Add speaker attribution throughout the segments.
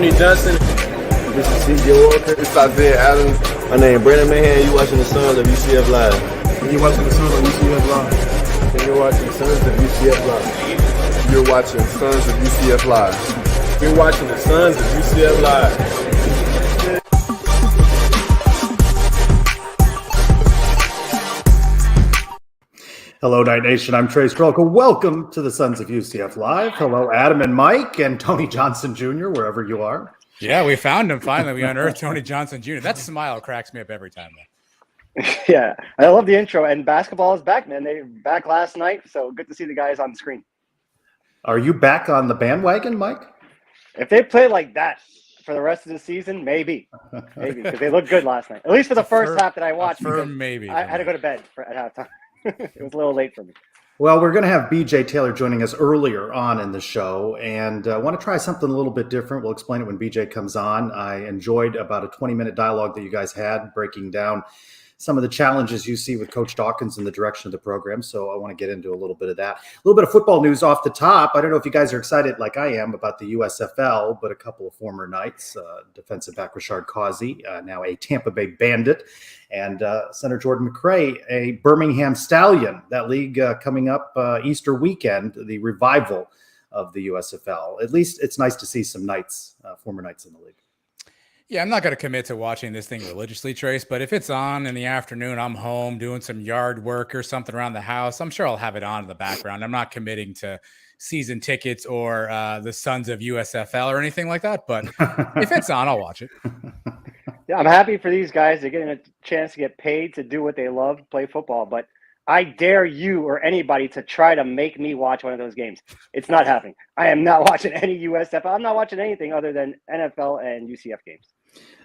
Speaker 1: Tony Johnson.
Speaker 2: This is CJ Walker.
Speaker 3: This is Isaiah Adams.
Speaker 2: My name is Brandon Mahan. You watching the Sons of UCF Live.
Speaker 3: And you're watching the Sons of UCF Live.
Speaker 2: And you're watching Sons of UCF Live.
Speaker 3: You're watching Sons of UCF Live.
Speaker 1: You're watching the Sons of UCF Live.
Speaker 4: Hello, Night Nation. I'm Trey Strelka. Welcome to the Sons of UCF Live. Hello, Adam and Mike and Tony Johnson Jr., wherever you are.
Speaker 5: Yeah, we found him finally. We unearthed Tony Johnson Jr. That smile cracks me up every time, man.
Speaker 6: Yeah, I love the intro. And basketball is back, man. They were back last night, so good to see the guys on the screen.
Speaker 4: Are you back on the bandwagon, Mike?
Speaker 6: If they play like that for the rest of the season, maybe, because they looked good last night. At least for the first half that I watched.
Speaker 5: Maybe.
Speaker 6: I had to go to bed at halftime. It was a little late for me.
Speaker 4: Well, we're going to have BJ Taylor joining us earlier on in the show, and I want to try something a little bit different. We'll explain it when BJ comes on. I enjoyed about a 20-minute dialogue that you guys had breaking down some of the challenges you see with Coach Dawkins in the direction of the program. So I want to get into a little bit of that. A little bit of football news off the top. I don't know if you guys are excited like I am about the USFL, but a couple of former Knights, defensive back Rashard Causey, now a Tampa Bay Bandit, and center Jordan McRae, a Birmingham Stallion. That league coming up Easter weekend, the revival of the USFL. At least it's nice to see some Knights, former Knights in the league.
Speaker 5: Yeah, I'm not going to commit to watching this thing religiously, Trace, but if it's on in the afternoon, I'm home doing some yard work or something around the house, I'm sure I'll have it on in the background. I'm not committing to season tickets or the Sons of USFL or anything like that, but if it's on, I'll watch it.
Speaker 6: Yeah, I'm happy for these guys. They're getting a chance to get paid to do what they love, play football, but I dare you or anybody to try to make me watch one of those games. It's not happening. I am not watching any USFL. I'm not watching anything other than NFL and UCF games.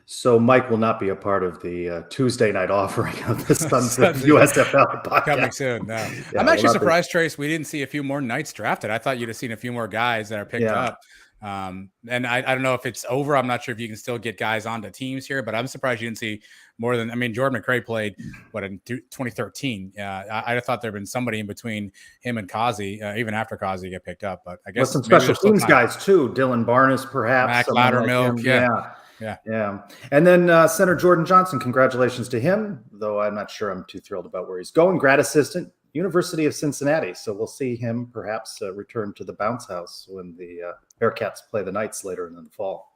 Speaker 4: So Mike will not be a part of the Tuesday night offering of the Sons of USFL podcast.
Speaker 5: Coming soon. No.
Speaker 4: Yeah,
Speaker 5: I'm actually surprised, Trace, we didn't see a few more Knights drafted. I thought you'd have seen a few more guys that are picked up. And I don't know if it's over. I'm not sure if you can still get guys onto teams here, but I'm surprised you didn't see more than, Jordan McRae played, in 2013. I thought there had been somebody in between him and Causey, even after Causey get picked up. But I guess
Speaker 4: some special teams guys too. Dylan Barnes, perhaps.
Speaker 5: Mac Loudermilk,
Speaker 4: Yeah. And then Center Jordan Johnson, congratulations to him, though I'm not sure I'm too thrilled about where he's going. Grad assistant, University of Cincinnati. So we'll see him perhaps return to the bounce house when the Bearcats play the Knights later in the fall.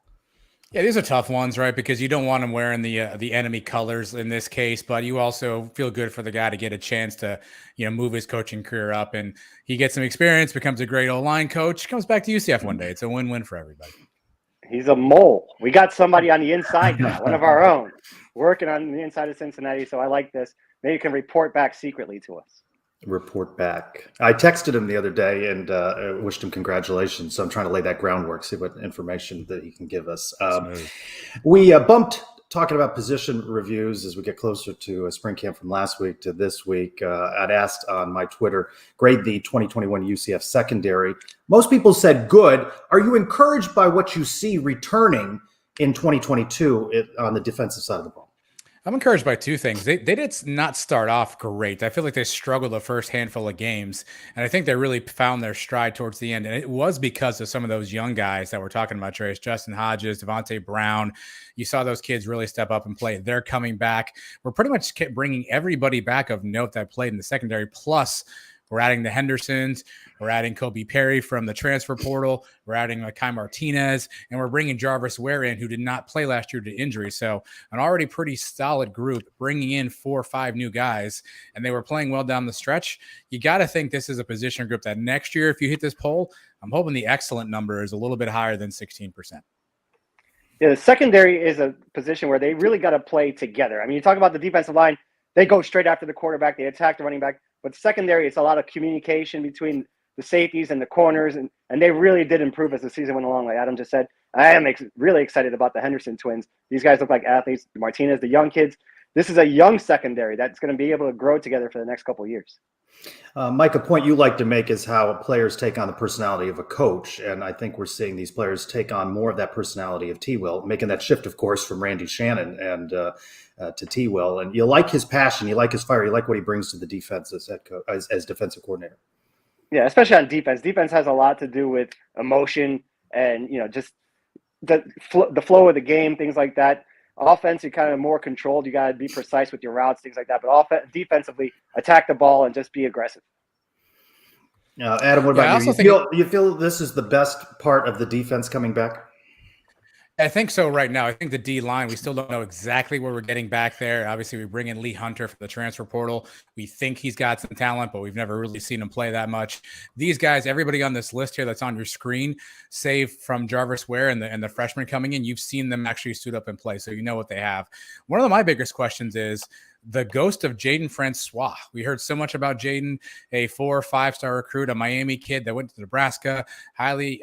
Speaker 5: Yeah, these are tough ones, right? Because you don't want him wearing the enemy colors in this case, but you also feel good for the guy to get a chance to, move his coaching career up, and he gets some experience, becomes a great O-line coach, comes back to UCF one day. It's a win-win for everybody.
Speaker 6: He's a mole. We got somebody on the inside now, one of our own, working on the inside of Cincinnati. So I like this. Maybe you can report back secretly to us.
Speaker 4: Report back. I texted him the other day and wished him congratulations. So I'm trying to lay that groundwork, see what information that he can give us. We bumped talking about position reviews as we get closer to spring camp from last week to this week. I'd asked on my Twitter, grade the 2021 UCF secondary. Most people said good. Are you encouraged by what you see returning in 2022 on the defensive side of the ball?
Speaker 5: I'm encouraged by two things. They did not start off great. I feel like they struggled the first handful of games, and I think they really found their stride towards the end. And it was because of some of those young guys that we're talking about, Trace, Justin Hodges, Devontae Brown. You saw those kids really step up and play. They're coming back. We're pretty much bringing everybody back of note that played in the secondary, plus we're adding the Hendersons. We're adding Kobe Perry from the transfer portal. We're adding Kai Martinez, and we're bringing Jarvis Ware in, who did not play last year due to injury. So an already pretty solid group, bringing in 4 or 5 new guys, and they were playing well down the stretch. You got to think this is a position group that next year, if you hit this poll, I'm hoping the excellent number is a little bit higher than 16%.
Speaker 6: Yeah, the secondary is a position where they really got to play together. You talk about the defensive line, they go straight after the quarterback, they attack the running back. But secondary, it's a lot of communication between the safeties and the corners, and they really did improve as the season went along. Like Adam just said, I am really excited about the Henderson twins. These guys look like athletes. Martinez, the young kids. This is a young secondary that's going to be able to grow together for the next couple of years.
Speaker 4: Mike, a point you like to make is how players take on the personality of a coach. And I think we're seeing these players take on more of that personality of T-Will, making that shift, of course, from Randy Shannon and to T-Will. And you like his passion, you like his fire, you like what he brings to the defense as head coach, as defensive coordinator.
Speaker 6: Yeah, especially on defense. Defense has a lot to do with emotion and, just the flow of the game, things like that. Offense, you're kind of more controlled. You got to be precise with your routes, things like that. But defensively, attack the ball and just be aggressive.
Speaker 4: Adam, what
Speaker 5: Yeah, I
Speaker 4: about
Speaker 5: also
Speaker 4: you?
Speaker 5: think
Speaker 4: You feel this is the best part of the defense coming back?
Speaker 5: I think so right now. I think the D line, we still don't know exactly where we're getting back there. Obviously, we bring in Lee Hunter from the transfer portal. We think he's got some talent, but we've never really seen him play that much. These guys, everybody on this list here that's on your screen, save from Jarvis Ware and the freshmen coming in, you've seen them actually suit up and play, so you know what they have. One of my biggest questions is the ghost of Jaden Francois. We heard so much about Jaden, a 4 or 5-star recruit, a Miami kid that went to Nebraska, highly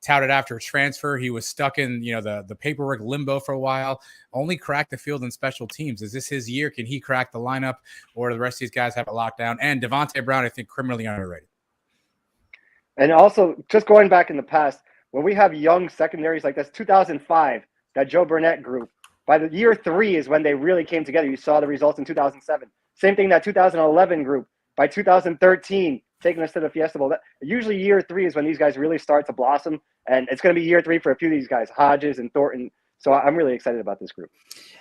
Speaker 5: touted after a transfer. He was stuck in the paperwork limbo for a while, only cracked the field in special teams. Is this his year? Can he crack the lineup, or do the rest of these guys have it locked down? And Devontae Brown, I think, criminally underrated.
Speaker 6: And also, just going back in the past, when we have young secondaries like this, 2005, that Joe Burnett group, by the year 3 is when they really came together. You saw the results in 2007. Same thing, that 2011 group. By 2013, taking us to the Fiesta Bowl. Usually year 3 is when these guys really start to blossom. And it's going to be year 3 for a few of these guys, Hodges and Thornton. So I'm really excited about this group.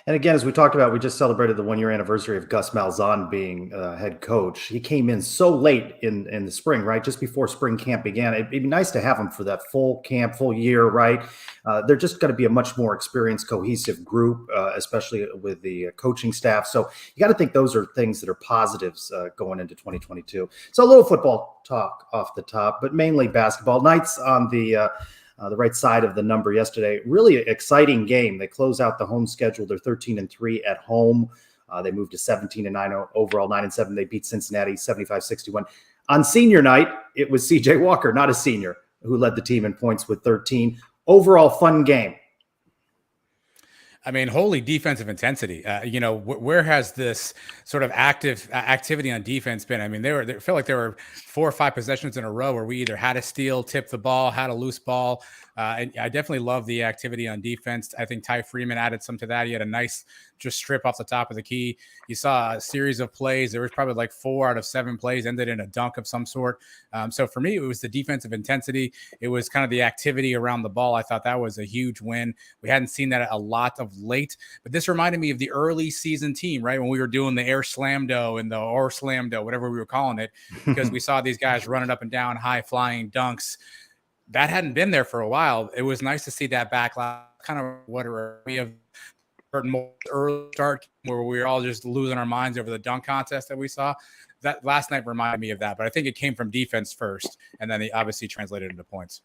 Speaker 4: And again, as we talked about, we just celebrated the 1-year anniversary of Gus Malzahn being head coach. He came in so late in the spring, right? Just before spring camp began. It'd be nice to have him for that full camp, full year, right? They're just going to be a much more experienced, cohesive group, especially with the coaching staff. So you got to think those are things that are positives going into 2022. So a little football talk off the top, but mainly basketball. Knights on the right side of the number yesterday. Really exciting game. They close out the home schedule. They're 13-3 at home. They moved to 17-9 overall, 9-7. They beat Cincinnati 75-61. On senior night, it was CJ Walker, not a senior, who led the team in points with 13. Overall fun game.
Speaker 5: I mean, holy defensive intensity. Where has this sort of activity on defense been? I mean, they felt like there were 4 or 5 possessions in a row where we either had a steal, tipped the ball, had a loose ball. And I definitely love the activity on defense. I think Ty Freeman added some to that. He had a nice just strip off the top of the key. You saw a series of plays. There was probably like 4 out of 7 plays ended in a dunk of some sort. So for me, it was the defensive intensity. It was kind of the activity around the ball. I thought that was a huge win. We hadn't seen that a lot of late, but this reminded me of the early season team, right? When we were doing the air slamdo and the or slamdo, whatever we were calling it, because we saw these guys running up and down, high flying dunks. That hadn't been there for a while. It was nice to see that back. Kind of what we have heard more early start where we were all just losing our minds over the dunk contest that we saw. That last night reminded me of that, but I think it came from defense first, and then they obviously translated into points.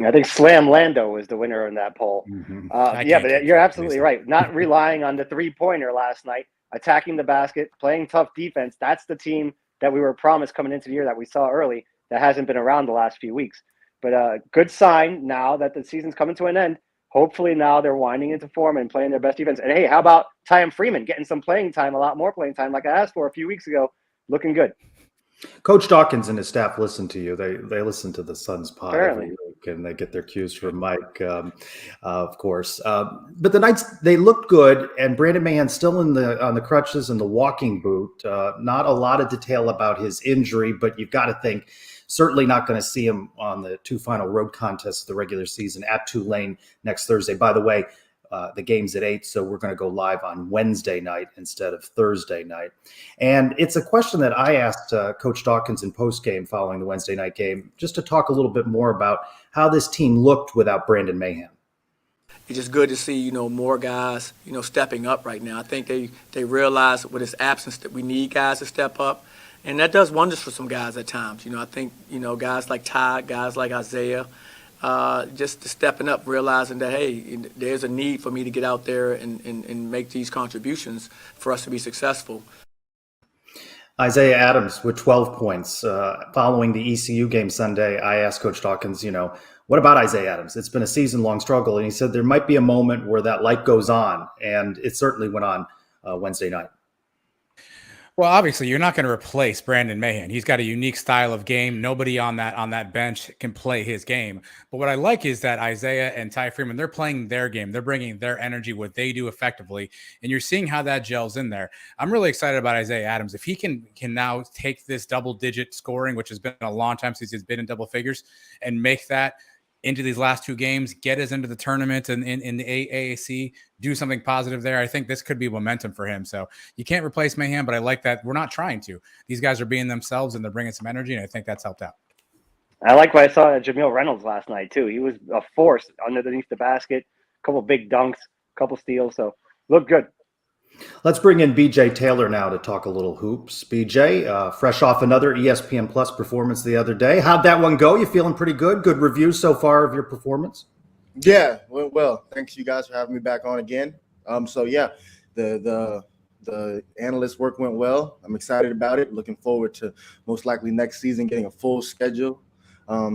Speaker 6: I think Slam Lando was the winner in that poll.
Speaker 4: Mm-hmm.
Speaker 6: But you're absolutely right. Not relying on the 3-pointer last night, attacking the basket, playing tough defense. That's the team that we were promised coming into the year that we saw early that hasn't been around the last few weeks. But good sign now that the season's coming to an end. Hopefully now they're winding into form and playing their best defense. And hey, how about Ty Freeman getting some playing time, a lot more playing time like I asked for a few weeks ago. Looking good.
Speaker 4: Coach Dawkins and his staff listen to you. They listen to the Suns pod
Speaker 6: Apparently.
Speaker 4: every week, and they get their cues from Mike, of course. But the Knights, they looked good, and Brandon Mahan still on the crutches and the walking boot. Not a lot of detail about his injury, but you've got to think certainly not going to see him on the 2 final road contests of the regular season at Tulane next Thursday. By the way, the game's at 8, so we're going to go live on Wednesday night instead of Thursday night. And it's a question that I asked Coach Dawkins in postgame following the Wednesday night game, just to talk a little bit more about how this team looked without Brandon Mahan.
Speaker 7: It's just good to see, more guys, stepping up right now. I think they realize with his absence that we need guys to step up. And that does wonders for some guys at times. I think, guys like Ty, guys like Isaiah, just stepping up, realizing that, hey, there's a need for me to get out there and make these contributions for us to be successful.
Speaker 4: Isaiah Adams with 12 points. Following the ECU game Sunday, I asked Coach Dawkins, what about Isaiah Adams? It's been a season-long struggle. And he said there might be a moment where that light goes on. And it certainly went on Wednesday night.
Speaker 5: Well, obviously, you're not going to replace Brandon Mahan. He's got a unique style of game. Nobody on that bench can play his game. But what I like is that Isaiah and Ty Freeman, they're playing their game. They're bringing their energy, what they do effectively, and you're seeing how that gels in there. I'm really excited about Isaiah Adams. If he can now take this double-digit scoring, which has been a long time since he's been in double figures, and make that into these last two games, get us into the tournament and in the AAC, do something positive there. I think this could be momentum for him. So you can't replace Mahan, but I like that we're not trying to. These guys are being themselves and they're bringing some energy, and I think that's helped out.
Speaker 6: I like what I saw at Jamil Reynolds last night too. He was a force underneath the basket, a couple big dunks, a couple steals. So looked good.
Speaker 4: Let's bring in BJ Taylor now to talk a little hoops. BJ, fresh off another ESPN Plus performance the other day. How'd that one go? You feeling pretty good? Good reviews so far of your performance?
Speaker 8: Yeah, went well. Thanks you guys for having me back on again. So yeah, the analyst work went well. I'm excited about it. Looking forward to most likely next season getting a full schedule.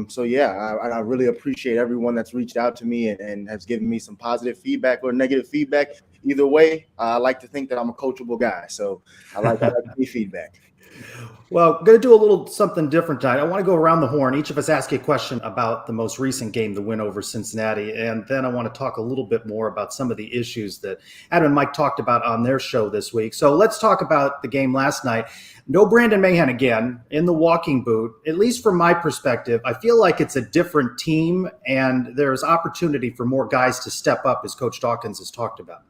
Speaker 8: So yeah, I really appreciate everyone that's reached out to me and has given me some positive feedback or negative feedback. Either way, I like to think that I'm a coachable guy. So I like to give feedback.
Speaker 4: Well, I'm going to do a little something different tonight. I want to go around the horn. Each of us ask you a question about the most recent game, the win over Cincinnati. And then I want to talk a little bit more about some of the issues that Adam and Mike talked about on their show this week. So let's talk about the game last night. No Brandon Mahan again in the walking boot. At least from my perspective, I feel like it's a different team and there's opportunity for more guys to step up, as Coach Dawkins has talked about.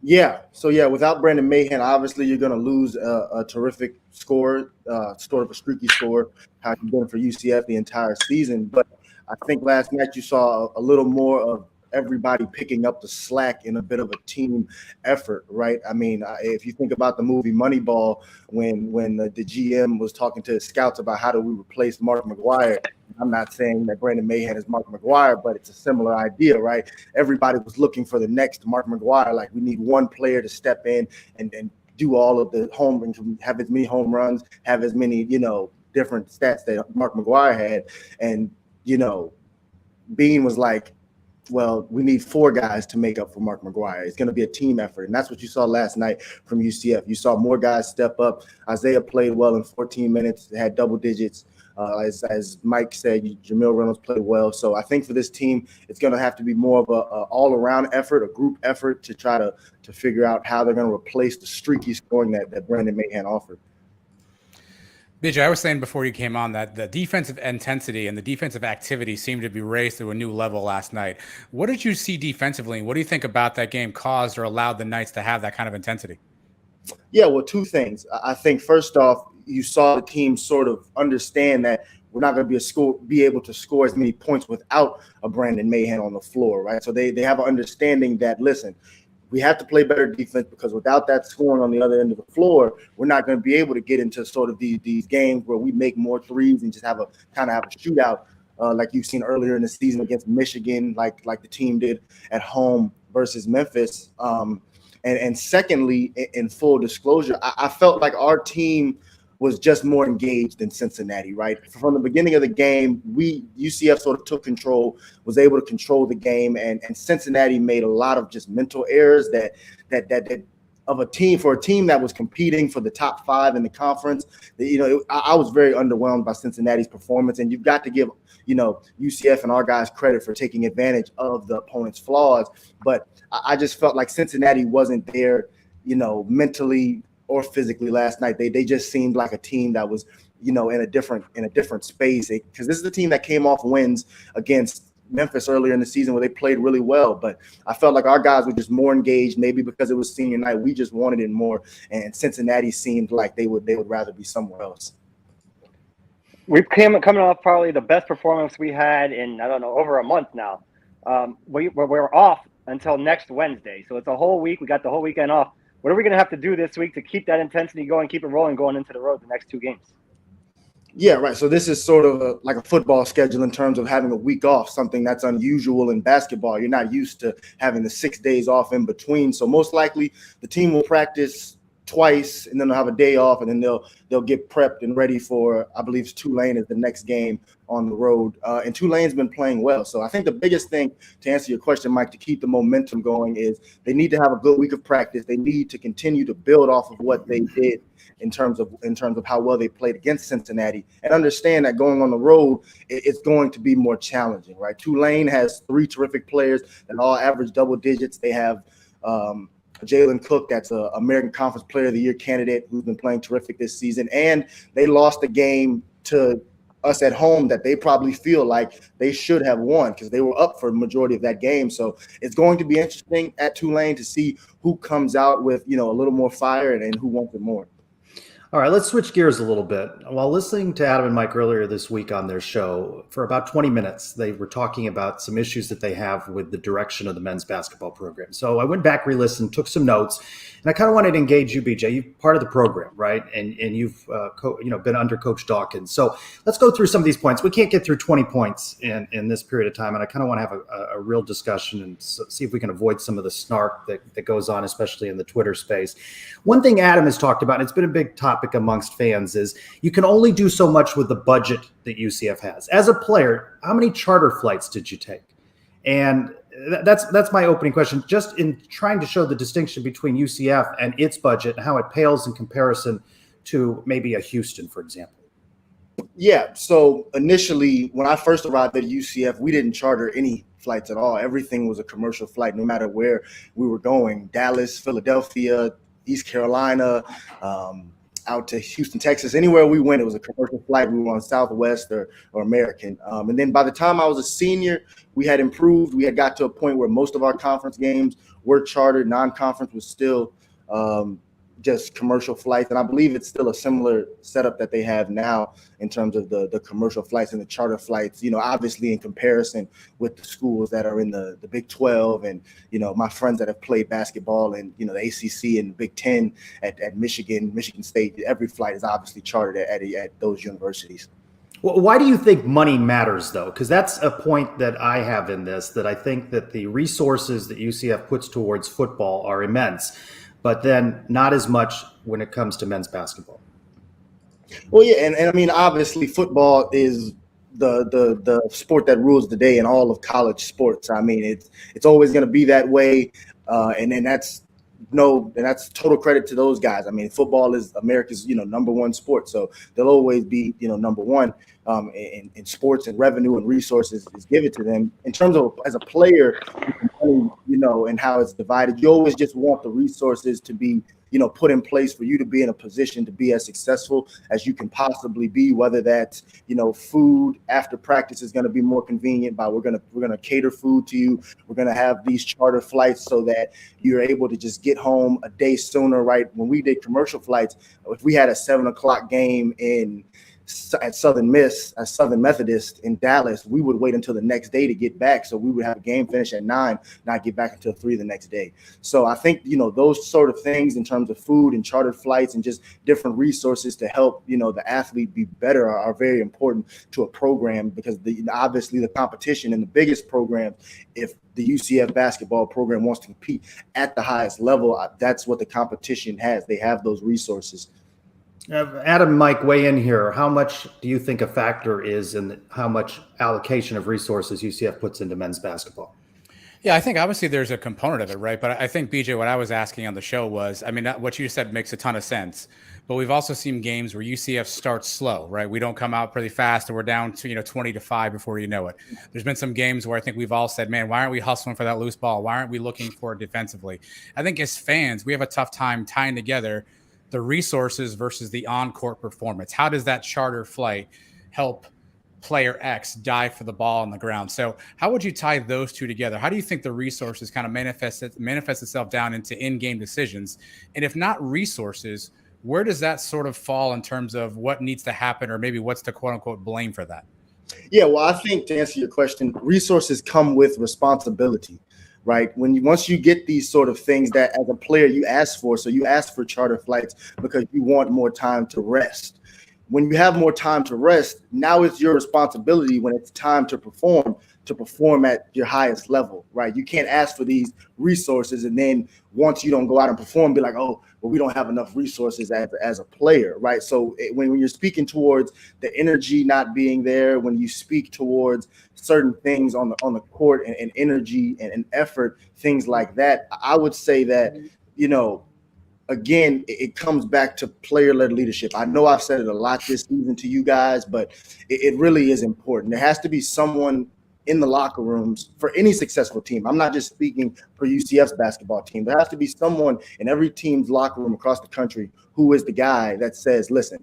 Speaker 8: Yeah. So yeah, without Brandon Mahan, obviously you're going to lose a terrific score, sort of a streaky score, how he's been for UCF the entire season. But I think last night you saw a little more of everybody picking up the slack in a bit of a team effort, right? I mean, if you think about the movie Moneyball, when the GM was talking to his scouts about how do we replace Mark McGuire, I'm not saying that Brandon Mahan is Mark McGuire, but it's a similar idea, right? Everybody was looking for the next Mark McGuire. Like, we need one player to step in and do all of the home runs, have as many home runs, have as many, different stats that Mark McGuire had. And, Bean was like, well, we need 4 guys to make up for Mark McGuire. It's going to be a team effort. And that's what you saw last night from UCF. You saw more guys step up. Isaiah played well in 14 minutes, had double digits. As Mike said, Jamil Reynolds played well. So I think for this team, it's going to have to be more of a all-around effort, a group effort to try to figure out how they're going to replace the streaky scoring that Brandon Mahan offered.
Speaker 5: BJ, I was saying before you came on that the defensive intensity and the defensive activity seemed to be raised to a new level last night. What did you see defensively? And what do you think about that game caused or allowed the Knights to have that kind of intensity?
Speaker 8: Yeah, well, 2 things. I think first off, you saw the team sort of understand that we're not going to be able to score as many points without a Brandon Mahan on the floor, right? So they have an understanding that, listen, we have to play better defense because without that scoring on the other end of the floor, we're not going to be able to get into sort of these games where we make more threes and just have a shootout like you've seen earlier in the season against Michigan, like the team did at home versus Memphis. And secondly, in full disclosure, I felt like our team was just more engaged than Cincinnati, right? From the beginning of the game, UCF sort of took control, was able to control the game, and Cincinnati made a lot of just mental errors that of a team that was competing for the top 5 in the conference. I was very underwhelmed by Cincinnati's performance, and you've got to give UCF and our guys credit for taking advantage of the opponent's flaws. But I just felt like Cincinnati wasn't there, mentally or physically last night. They just seemed like a team that was, in a different space. Because this is a team that came off wins against Memphis earlier in the season where they played really well. But I felt like our guys were just more engaged, maybe because it was senior night. We just wanted it more. And Cincinnati seemed like they would rather be somewhere else.
Speaker 6: We've coming off probably the best performance we had in, over a month now. We're off until next Wednesday. So it's a whole week. We got the whole weekend off. What are we going to have to do this week to keep that intensity going, keep it rolling, going into the road the next 2 games?
Speaker 8: Yeah, right. So this is sort of like a football schedule in terms of having a week off, something that's unusual in basketball. You're not used to having the 6 days off in between. So most likely the team will practice twice, and then they'll have a day off, and then they'll get prepped and ready for, I believe, Tulane is the next game on the road. And Tulane's been playing well. So I think the biggest thing, to answer your question, Mike, to keep the momentum going is they need to have a good week of practice. They need to continue to build off of what they did in terms of how well they played against Cincinnati, and understand that going on the road, it's going to be more challenging, right? Tulane has 3 terrific players that all average double digits. They have Jalen Cook, that's an American Conference Player of the Year candidate who's been playing terrific this season. And they lost the game to us at home that they probably feel like they should have won because they were up for the majority of that game. So it's going to be interesting at Tulane to see who comes out with, a little more fire and who wants it more.
Speaker 4: All right, let's switch gears a little bit. While listening to Adam and Mike earlier this week on their show, for about 20 minutes, they were talking about some issues that they have with the direction of the men's basketball program. So I went back, re-listened, took some notes, and I kind of wanted to engage you, BJ. You're part of the program, right? And you've been under Coach Dawkins. So let's go through some of these points. We can't get through 20 points in this period of time, and I kind of want to have a real discussion and see if we can avoid some of the snark that goes on, especially in the Twitter space. One thing Adam has talked about, and it's been a big topic amongst fans, is you can only do so much with the budget that UCF has. As a player, how many charter flights did you take? And that's my opening question, just in trying to show the distinction between UCF and its budget and how it pales in comparison to maybe a Houston, for example.
Speaker 8: Yeah, so initially when I first arrived at UCF, we didn't charter any flights at all. Everything was a commercial flight, no matter where we were going. Dallas, Philadelphia, East Carolina, out to Houston, Texas. Anywhere we went, it was a commercial flight. We were on Southwest or American. And then by the time I was a senior, we had improved. We had got to a point where most of our conference games were chartered. Non-conference was still just commercial flights. And I believe it's still a similar setup that they have now in terms of the commercial flights and the charter flights, obviously in comparison with the schools that are in the Big 12 and, my friends that have played basketball and, the ACC and the Big 10 at Michigan State. Every flight is obviously chartered at those universities.
Speaker 4: Well, why do you think money matters, though? Because that's a point that I have in this, that I think that the resources that UCF puts towards football are immense, but then not as much when it comes to men's basketball.
Speaker 8: Well, yeah, and I mean, obviously, football is the sport that rules the day in all of college sports. I mean, it's always going to be that way, and that's total credit to those guys. I mean, football is America's number one sport, so they'll always be number one in sports, and revenue and resources is given to them. In terms of as a player, and how it's divided, you always just want the resources to be put in place for you to be in a position to be as successful as you can possibly be, whether that's, food after practice is going to be more convenient by we're going to cater food to you. We're going to have these charter flights so that you're able to just get home a day sooner, right? When we did commercial flights, if we had a 7:00 game at Southern Methodist in Dallas, we would wait until the next day to get back. So we would have a game finish at 9, not get back until 3 the next day. So I think, those sort of things in terms of food and chartered flights and just different resources to help, the athlete be better are very important to a program, because obviously the competition in the biggest programs, if the UCF basketball program wants to compete at the highest level, that's what the competition has. They have those resources.
Speaker 4: Adam, Mike, weigh in here. How much do you think a factor is in how much allocation of resources UCF puts into men's basketball?
Speaker 5: Yeah, I think obviously there's a component of it, right? But I think, BJ, what I was asking on the show was, I mean, what you said makes a ton of sense. But we've also seen games where UCF starts slow, right? We don't come out pretty fast and we're down to 20-5 before you know it. There's been some games where I think we've all said, man, why aren't we hustling for that loose ball? Why aren't we looking for it defensively? I think as fans, we have a tough time tying together the resources versus the on-court performance. How does that charter flight help player X dive for the ball on the ground? So how would you tie those two together? How do you think the resources kind of manifest itself down into in-game decisions? And if not resources, where does that sort of fall in terms of what needs to happen, or maybe what's the quote-unquote blame for that?
Speaker 8: Yeah, well, I think to answer your question, resources come with responsibility. Right. Once you get these sort of things that as a player you ask for, so you ask for charter flights because you want more time to rest. When you have more time to rest, now it's your responsibility when it's time to perform at your highest level, right? You can't ask for these resources and then once you don't go out and perform, be like, oh, well, we don't have enough resources as a player, right? So when you're speaking towards the energy not being there, when you speak towards certain things on the court and energy and effort, things like that, I would say that, again, it comes back to player-led leadership. I know I've said it a lot this season to you guys, but it really is important. There has to be someone in the locker rooms for any successful team. I'm not just speaking for UCF's basketball team. There has to be someone in every team's locker room across the country who is the guy that says, listen,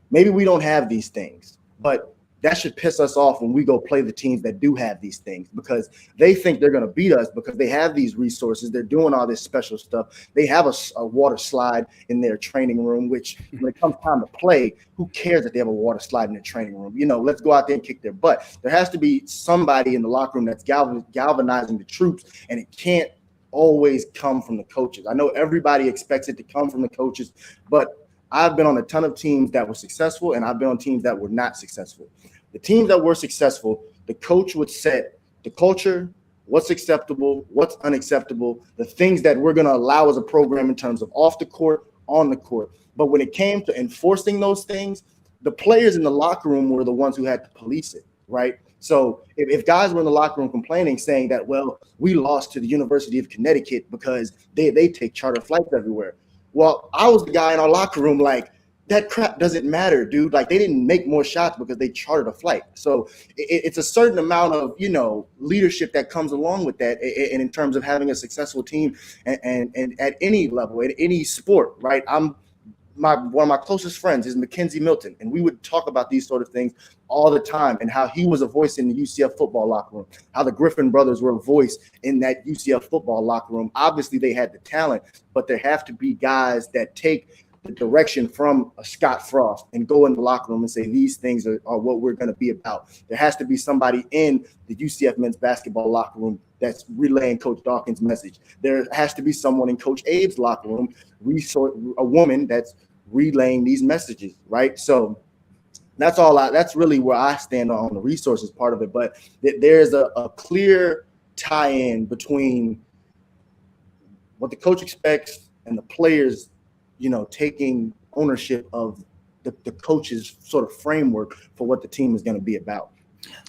Speaker 8: maybe we don't have these things, but that should piss us off when we go play the teams that do have these things, because they think they're going to beat us because they have these resources. They're doing all this special stuff. They have a water slide in their training room, which when it comes time to play, who cares that they have a water slide in their training room? Let's go out there and kick their butt. There has to be somebody in the locker room that's galvanizing the troops, and it can't always come from the coaches. I know everybody expects it to come from the coaches, but I've been on a ton of teams that were successful, and I've been on teams that were not successful. The teams that were successful, the coach would set the culture, what's acceptable, what's unacceptable, the things that we're going to allow as a program in terms of off the court, on the court. But when it came to enforcing those things, the players in the locker room were the ones who had to police it, right? So if guys were in the locker room complaining, saying that, well, we lost to the University of Connecticut because they take charter flights everywhere. Well, I was the guy in our locker room like, that crap doesn't matter, dude. Like, they didn't make more shots because they chartered a flight. So it's a certain amount of, leadership that comes along with that. And in terms of having a successful team and at any level, at any sport, right? One of my closest friends is Mackenzie Milton, and we would talk about these sort of things all the time, and how he was a voice in the UCF football locker room, how the Griffin brothers were a voice in that UCF football locker room. Obviously, they had the talent, but there have to be guys that take the direction from a Scott Frost and go in the locker room and say, these things are what we're going to be about. There has to be somebody in the UCF men's basketball locker room that's relaying Coach Dawkins' message. There has to be someone in Coach Abe's locker room, a woman that's relaying these messages, right? So that's really where I stand on the resources part of it. But there's a clear tie-in between what the coach expects and the players, taking ownership of the coach's sort of framework for what the team is going to be about.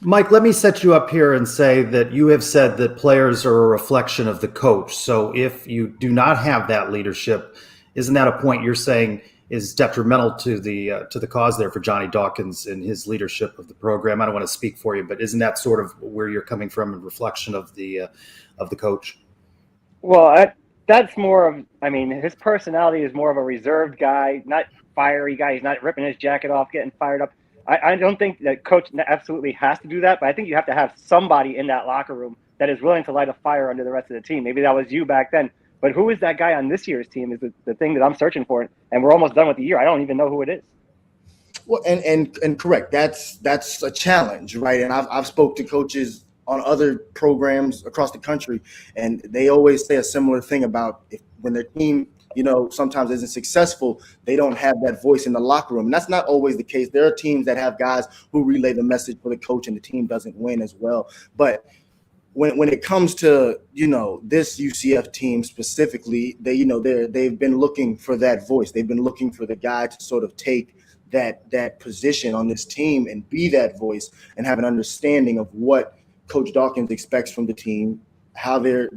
Speaker 4: Mike, let me set you up here and say that you have said that players are a reflection of the coach. So if you do not have that leadership, isn't that a point you're saying is detrimental to the cause there for Johnny Dawkins and his leadership of the program? I don't want to speak for you, but isn't that sort of where you're coming from, a reflection of the coach?
Speaker 6: Well, that's more of, his personality is more of a reserved guy, not fiery guy. He's not ripping his jacket off, getting fired up. I don't think that coach absolutely has to do that, but I think you have to have somebody in that locker room that is willing to light a fire under the rest of the team. Maybe that was you back then, but who is that guy on this year's team is the thing that I'm searching for, and we're almost done with the year. I don't even know who it is.
Speaker 8: Well, and correct. That's a challenge, right? And I've spoke to coaches on other programs across the country, and they always say a similar thing about when their team, sometimes isn't successful, they don't have that voice in the locker room. And that's not always the case. There are teams that have guys who relay the message for the coach, and the team doesn't win as well. But when it comes to, this UCF team specifically, they've been looking for that voice. They've been looking for the guy to sort of take that position on this team and be that voice and have an understanding of what Coach Dawkins expects from the team, how they're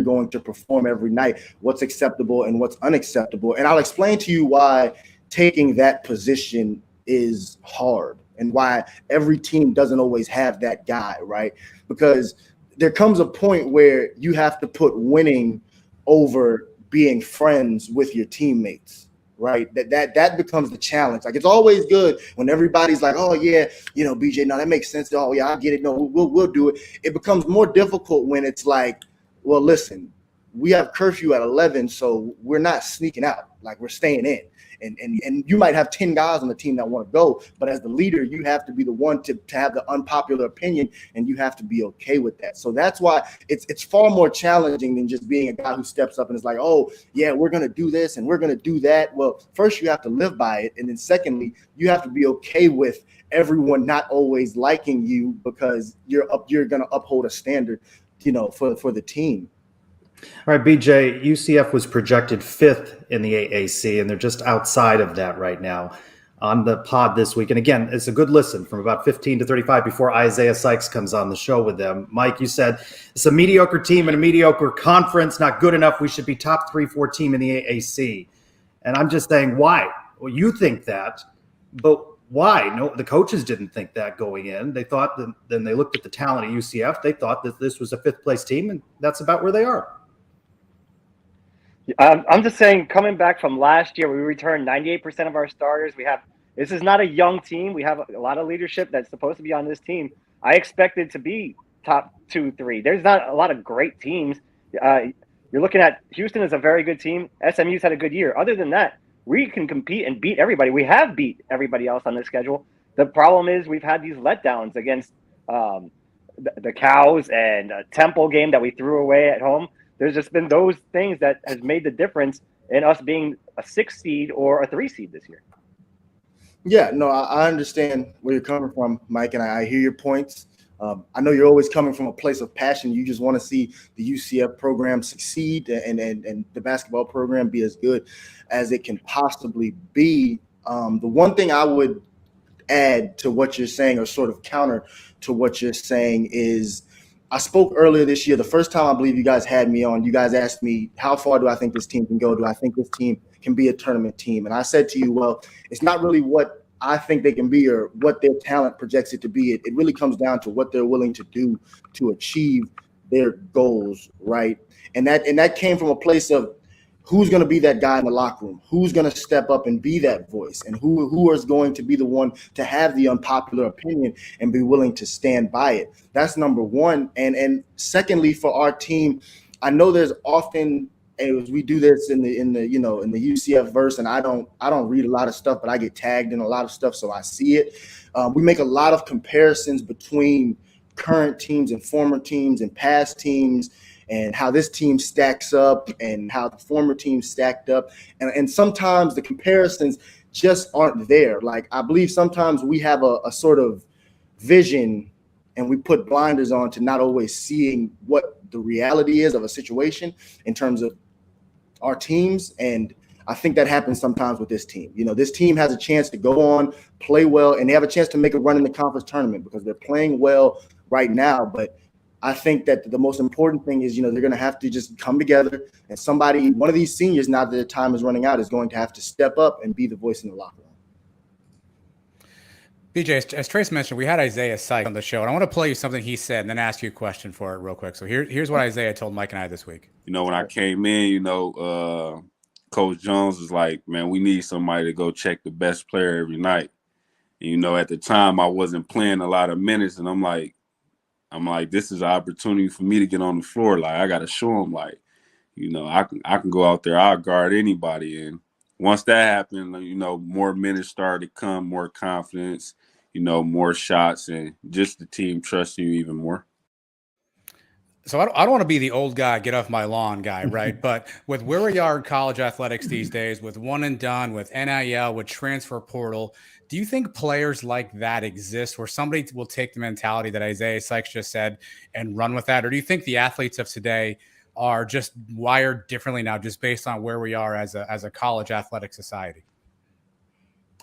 Speaker 8: going to perform every night, what's acceptable and what's unacceptable. And I'll explain to you why taking that position is hard and why every team doesn't always have that guy, right? Because there comes a point where you have to put winning over being friends with your teammates, right? That becomes the challenge. Like, it's always good when everybody's like, oh yeah, BJ, no, that makes sense. Oh yeah, I get it. No, we'll do it. It becomes more difficult when it's like, well, listen, we have curfew at 11, so we're not sneaking out. Like, we're staying in. And you might have 10 guys on the team that want to go, but as the leader, you have to be the one to have the unpopular opinion, and you have to be okay with that. So that's why it's far more challenging than just being a guy who steps up and is like, oh, yeah, we're going to do this and we're going to do that. Well, first you have to live by it. And then secondly, you have to be okay with everyone not always liking you because you're going to uphold a standard, for the team.
Speaker 4: All right, BJ, UCF was projected 5th in the AAC, and they're just outside of that right now on the pod this week. And again, it's a good listen from about 15 to 35 before Isaiah Sykes comes on the show with them. Mike, you said it's a mediocre team and a mediocre conference, not good enough. We should be top 3-4 team in the AAC. And I'm just saying, why? Well, you think that, but why? No, the coaches didn't think that going in. They thought that, then they looked at the talent at UCF. They thought that this was a 5th place team, and that's about where they are.
Speaker 6: I'm just saying, coming back from last year, we returned 98% of our starters. We have This is not a young team. We have a lot of leadership that's supposed to be on this team. I expect it to be top 2, 3. There's not a lot of great teams. You're looking at Houston is a very good team. SMU's had a good year. Other than that, we can compete and beat everybody. We have beat everybody else on the schedule. The problem is we've had these letdowns against the Cows and a Temple game that we threw away at home. There's just been those things that has made the difference in us being a 6 seed or a 3 seed this year.
Speaker 8: Yeah, no, I understand where you're coming from, Mike, and I hear your points. I know you're always coming from a place of passion. You just want to see the UCF program succeed and the basketball program be as good as it can possibly be. The one thing I would add to what you're saying, or sort of counter to what you're saying, is I spoke earlier this year. The first time I believe you guys had me on, you guys asked me, how far do I think this team can go? Do I think this team can be a tournament team? And I said to you, well, it's not really what I think they can be or what their talent projects it to be. It really comes down to what they're willing to do to achieve their goals, right? And that came from a place of who's going to be that guy in the locker room, who's going to step up and be that voice, and who is going to be the one to have the unpopular opinion and be willing to stand by it. That's number one. And secondly, for our team, I know there's often, as we do this in the UCF verse, and I don't read a lot of stuff, but I get tagged in a lot of stuff, so I see it. We make a lot of comparisons between current teams and former teams and past teams, and how this team stacks up and how the former team stacked up, and sometimes the comparisons just aren't there. Like, I believe sometimes we have a sort of vision, and we put blinders on to not always seeing what the reality is of a situation in terms of our teams. And I think that happens sometimes with this team. This team has a chance to go on, play well, and they have a chance to make a run in the conference tournament because they're playing well right now. But I think that the most important thing is, they're going to have to just come together, and one of these seniors, now that their time is running out, is going to have to step up and be the voice in the locker room.
Speaker 5: BJ, as Trace mentioned, we had Isaiah Sykes on the show, and I want to play you something he said and then ask you a question for it real quick. So here's what Isaiah told Mike and I this week.
Speaker 9: When I came in, Coach Jones was like, man, we need somebody to go check the best player every night. And, at the time I wasn't playing a lot of minutes, and I'm like, this is an opportunity for me to get on the floor. Like, I got to show them, I can go out there, I'll guard anybody. And once that happened, more minutes started to come, more confidence, more shots, and just the team trusting you even more.
Speaker 5: So I don't want to be the old guy, get off my lawn guy, right? But with where we are in college athletics these days, with one and done, with NIL, with transfer portal, do you think players like that exist where somebody will take the mentality that Isaiah Sykes just said and run with that? Or do you think the athletes of today are just wired differently now, just based on where we are as a college athletic society?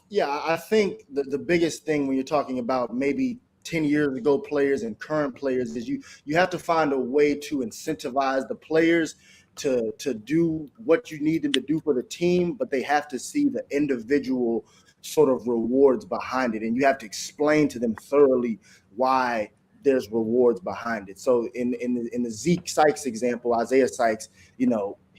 Speaker 8: Yeah, I think the biggest thing when you're talking about maybe 10 years ago players and current players is you have to find a way to incentivize the players to do what you need them to do for the team, but they have to see the individual sort of rewards behind it. And you have to explain to them thoroughly why there's rewards behind it. So in the Zeke Sykes example, Isaiah Sykes,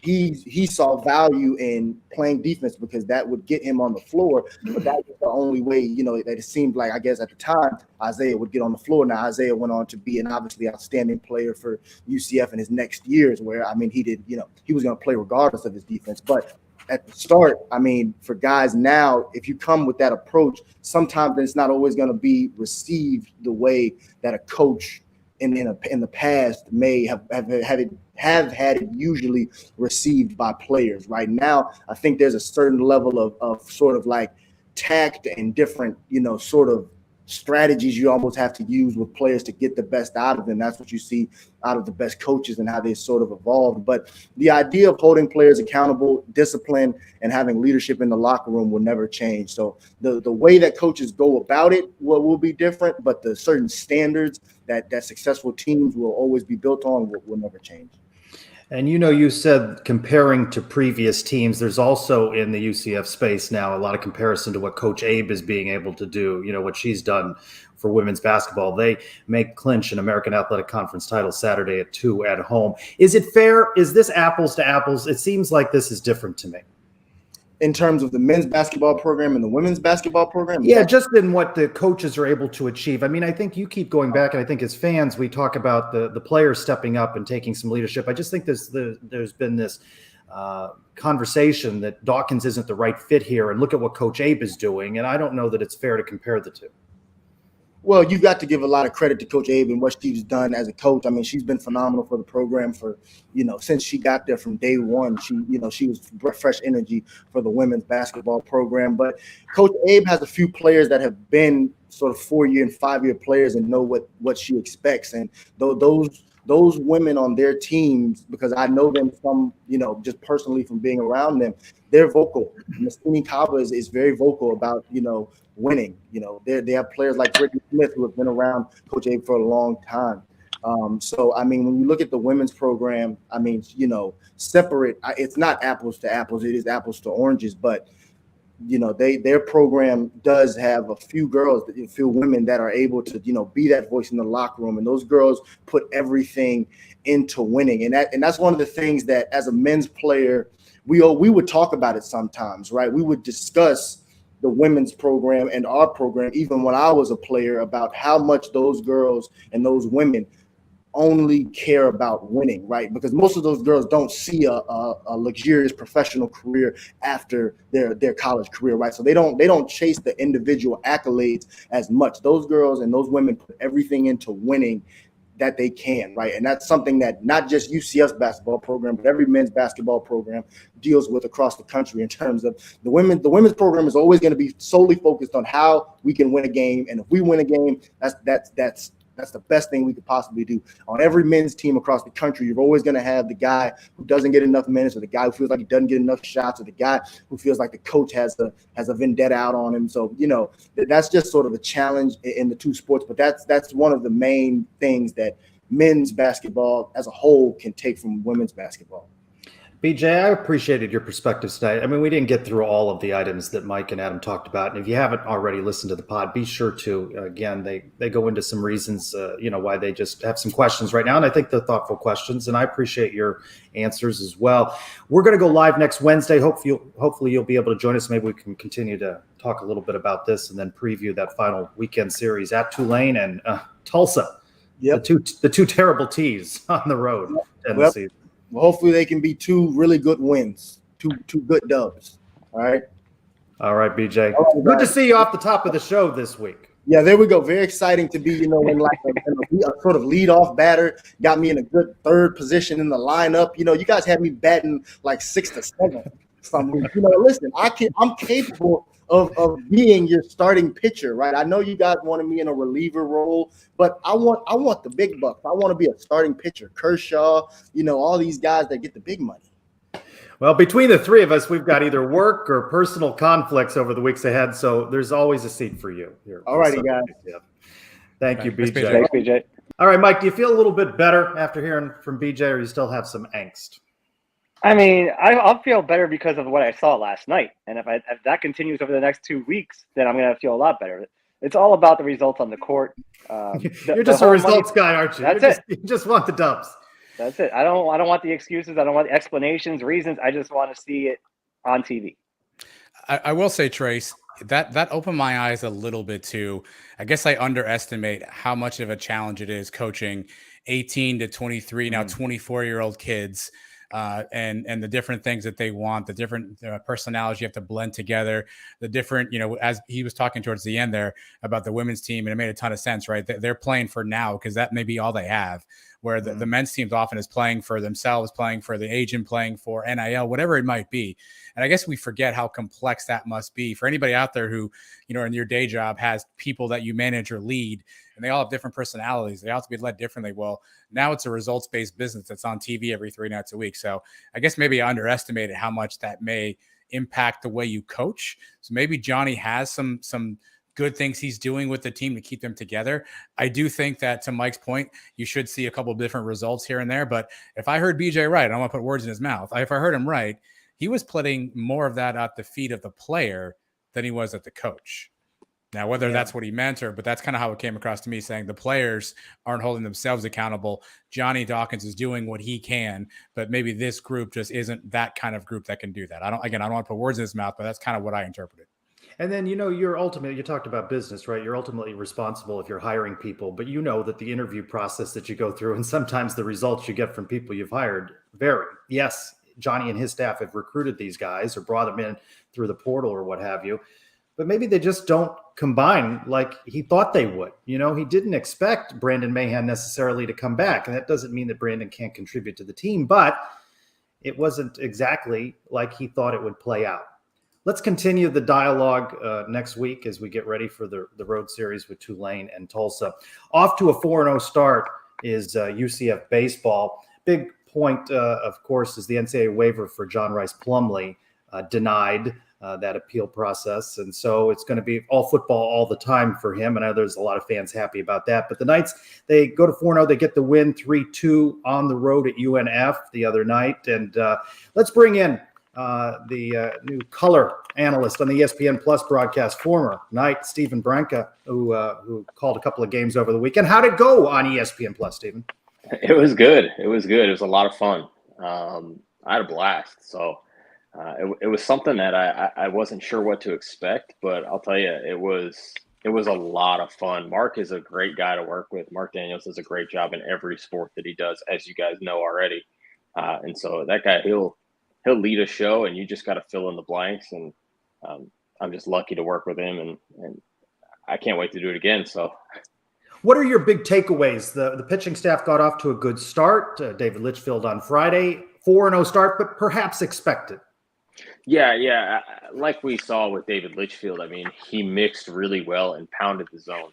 Speaker 8: he saw value in playing defense because that would get him on the floor. But that was the only way, that it seemed like, I guess at the time, Isaiah would get on the floor. Now, Isaiah went on to be an obviously outstanding player for UCF in his next years where, he did, he was going to play regardless of his defense. But at the start, for guys now, if you come with that approach, sometimes it's not always going to be received the way that a coach in the past may have had it usually received by players. Right now, I think there's a certain level of sort of like tact and different, sort of strategies you almost have to use with players to get the best out of them. That's what you see out of the best coaches and how they sort of evolved. But the idea of holding players accountable, discipline, and having leadership in the locker room will never change. So the way that coaches go about it will be different, but the certain standards that successful teams will always be built on will never change.
Speaker 4: And you said comparing to previous teams, there's also in the UCF space now a lot of comparison to what Coach Abe is being able to do, what she's done for women's basketball. They make clinch an American Athletic Conference title Saturday at 2 at home. Is it fair? Is this apples to apples? It seems like this is different to me.
Speaker 8: in terms of the men's basketball program and the women's basketball program?
Speaker 4: Yeah, just in what the coaches are able to achieve. I mean, I think you keep going back, and I think as fans, we talk about the players stepping up and taking some leadership. I just think there's been this conversation that Dawkins isn't the right fit here, and look at what Coach Abe is doing, and I don't know that it's fair to compare the two.
Speaker 8: Well, you've got to give a lot of credit to Coach Abe and what she's done as a coach. I mean, she's been phenomenal for the program for, since she got there from day one. She was fresh energy for the women's basketball program. But Coach Abe has a few players that have been sort of 4-year and 5-year players and know what she expects. And those women on their teams, because I know them from, just personally from being around them, they're vocal. Mastini Kaba is very vocal about, winning. They have players like Brittany Smith who have been around Coach Abe for a long time. So, I mean, when you look at the women's program, I mean, separate, it's not apples to apples. It is apples to oranges, but their program does have a few women that are able to, be that voice in the locker room. And those girls put everything into winning. And that's one of the things that as a men's player, we would talk about it sometimes, right? We would discuss the women's program and our program, even when I was a player, about how much those girls and those women only care about winning, right? Because most of those girls don't see a luxurious professional career after their college career, right? So they don't chase the individual accolades as much. Those girls and those women put everything into winning that they can, right? And that's something that not just UCF's basketball program, but every men's basketball program deals with across the country in terms of the women's program is always going to be solely focused on how we can win a game. And if we win a game, that's the best thing we could possibly do. On every men's team across the country, you're always going to have the guy who doesn't get enough minutes, or the guy who feels like he doesn't get enough shots, or the guy who feels like the coach has a vendetta out on him. So, that's just sort of a challenge in the two sports. But that's one of the main things that men's basketball as a whole can take from women's basketball.
Speaker 4: BJ, I appreciated your perspectives tonight. I mean, we didn't get through all of the items that Mike and Adam talked about. And if you haven't already listened to the pod, be sure to. Again, they go into some reasons, why they just have some questions right now. And I think they're thoughtful questions. And I appreciate your answers as well. We're going to go live next Wednesday. Hopefully you'll be able to join us. Maybe we can continue to talk a little bit about this and then preview that final weekend series at Tulane and Tulsa.
Speaker 8: Yep.
Speaker 4: The two terrible T's on the road.
Speaker 8: Yep. Well, hopefully they can be two really good wins, two good dubs. All right,
Speaker 4: BJ. Good to see you off the top of the show this week.
Speaker 8: Yeah, there we go. Very exciting to be, in like a sort of lead-off batter. Got me in a good third position in the lineup. You guys had me batting like 6 to 7. Listen, I'm capable of being your starting pitcher, right? I know you guys wanted me in a reliever role, but I want the big bucks. I want to be a starting pitcher. Kershaw, all these guys that get the big money.
Speaker 4: Well, between the three of us, we've got either work or personal conflicts over the weeks ahead, so there's always a seat for you here.
Speaker 8: All righty, guys.
Speaker 4: Yeah. Thank you, BJ.
Speaker 6: Thanks, BJ.
Speaker 4: All right, Mike, do you feel a little bit better after hearing from BJ, or you still have some angst?
Speaker 6: I mean, I'll feel better because of what I saw last night. And if that continues over the next 2 weeks, then I'm going to feel a lot better. It's all about the results on the court.
Speaker 4: You're just a results guy, aren't you?
Speaker 6: That's it.
Speaker 4: You just want the dubs.
Speaker 6: That's it. I don't want the excuses. I don't want the explanations, reasons. I just want to see it on TV.
Speaker 5: I will say, Trace, that opened my eyes a little bit too. I guess I underestimate how much of a challenge it is coaching 18 to 23, now 24-year-old kids. And the different things that they want, the different personalities you have to blend together, the different, as he was talking towards the end there about the women's team, and it made a ton of sense, right? They're playing for now because that may be all they have, where the men's team often is playing for themselves, playing for the agent, playing for NIL, whatever it might be. And I guess we forget how complex that must be for anybody out there who, in your day job has people that you manage or lead, and they all have different personalities. They all have to be led differently. Well, now it's a results-based business that's on TV every 3 nights a week. So I guess maybe I underestimated how much that may impact the way you coach. So maybe Johnny has some good things he's doing with the team to keep them together. I do think that, to Mike's point, you should see a couple of different results here and there. But if I heard BJ right, I don't want to put words in his mouth. If I heard him right, he was putting more of that at the feet of the player than he was at the coach. Now, whether that's what he meant but that's kind of how it came across to me, saying the players aren't holding themselves accountable. Johnny Dawkins is doing what he can, but maybe this group just isn't that kind of group that can do that. I don't want to put words in his mouth, but that's kind of what I interpreted.
Speaker 4: And then, you talked about business, right? You're ultimately responsible if you're hiring people, but you know that the interview process that you go through and sometimes the results you get from people you've hired vary. Yes, Johnny and his staff have recruited these guys or brought them in through the portal or what have you, but maybe they just don't combine like he thought they would. He didn't expect Brandon Mahan necessarily to come back. And that doesn't mean that Brandon can't contribute to the team, but it wasn't exactly like he thought it would play out. Let's continue the dialogue next week as we get ready for the road series with Tulane and Tulsa. Off to a 4-0 start is UCF Baseball. Big point, of course, is the NCAA waiver for John Rice Plumlee denied that appeal process. And so it's going to be all football all the time for him. And I know there's a lot of fans happy about that. But the Knights, they go to 4-0. They get the win 3-2 on the road at UNF the other night. And let's bring in the new color analyst on the ESPN Plus broadcast, former Knight Stephen Branca, who called a couple of games over the weekend. How did it go on ESPN Plus, Stephen?
Speaker 10: It was good. It was a lot of fun. I had a blast. So it was something that I wasn't sure what to expect, but I'll tell you, it was a lot of fun. Mark is a great guy to work with. Mark Daniels does a great job in every sport that he does, as you guys know already. And so that guy, he'll lead a show, and you just got to fill in the blanks. And I'm just lucky to work with him, and I can't wait to do it again. So,
Speaker 4: what are your big takeaways? The pitching staff got off to a good start. David Litchfield on Friday, 4-0 start, but perhaps expected.
Speaker 10: Yeah. Like we saw with David Litchfield, I mean, he mixed really well and pounded the zone.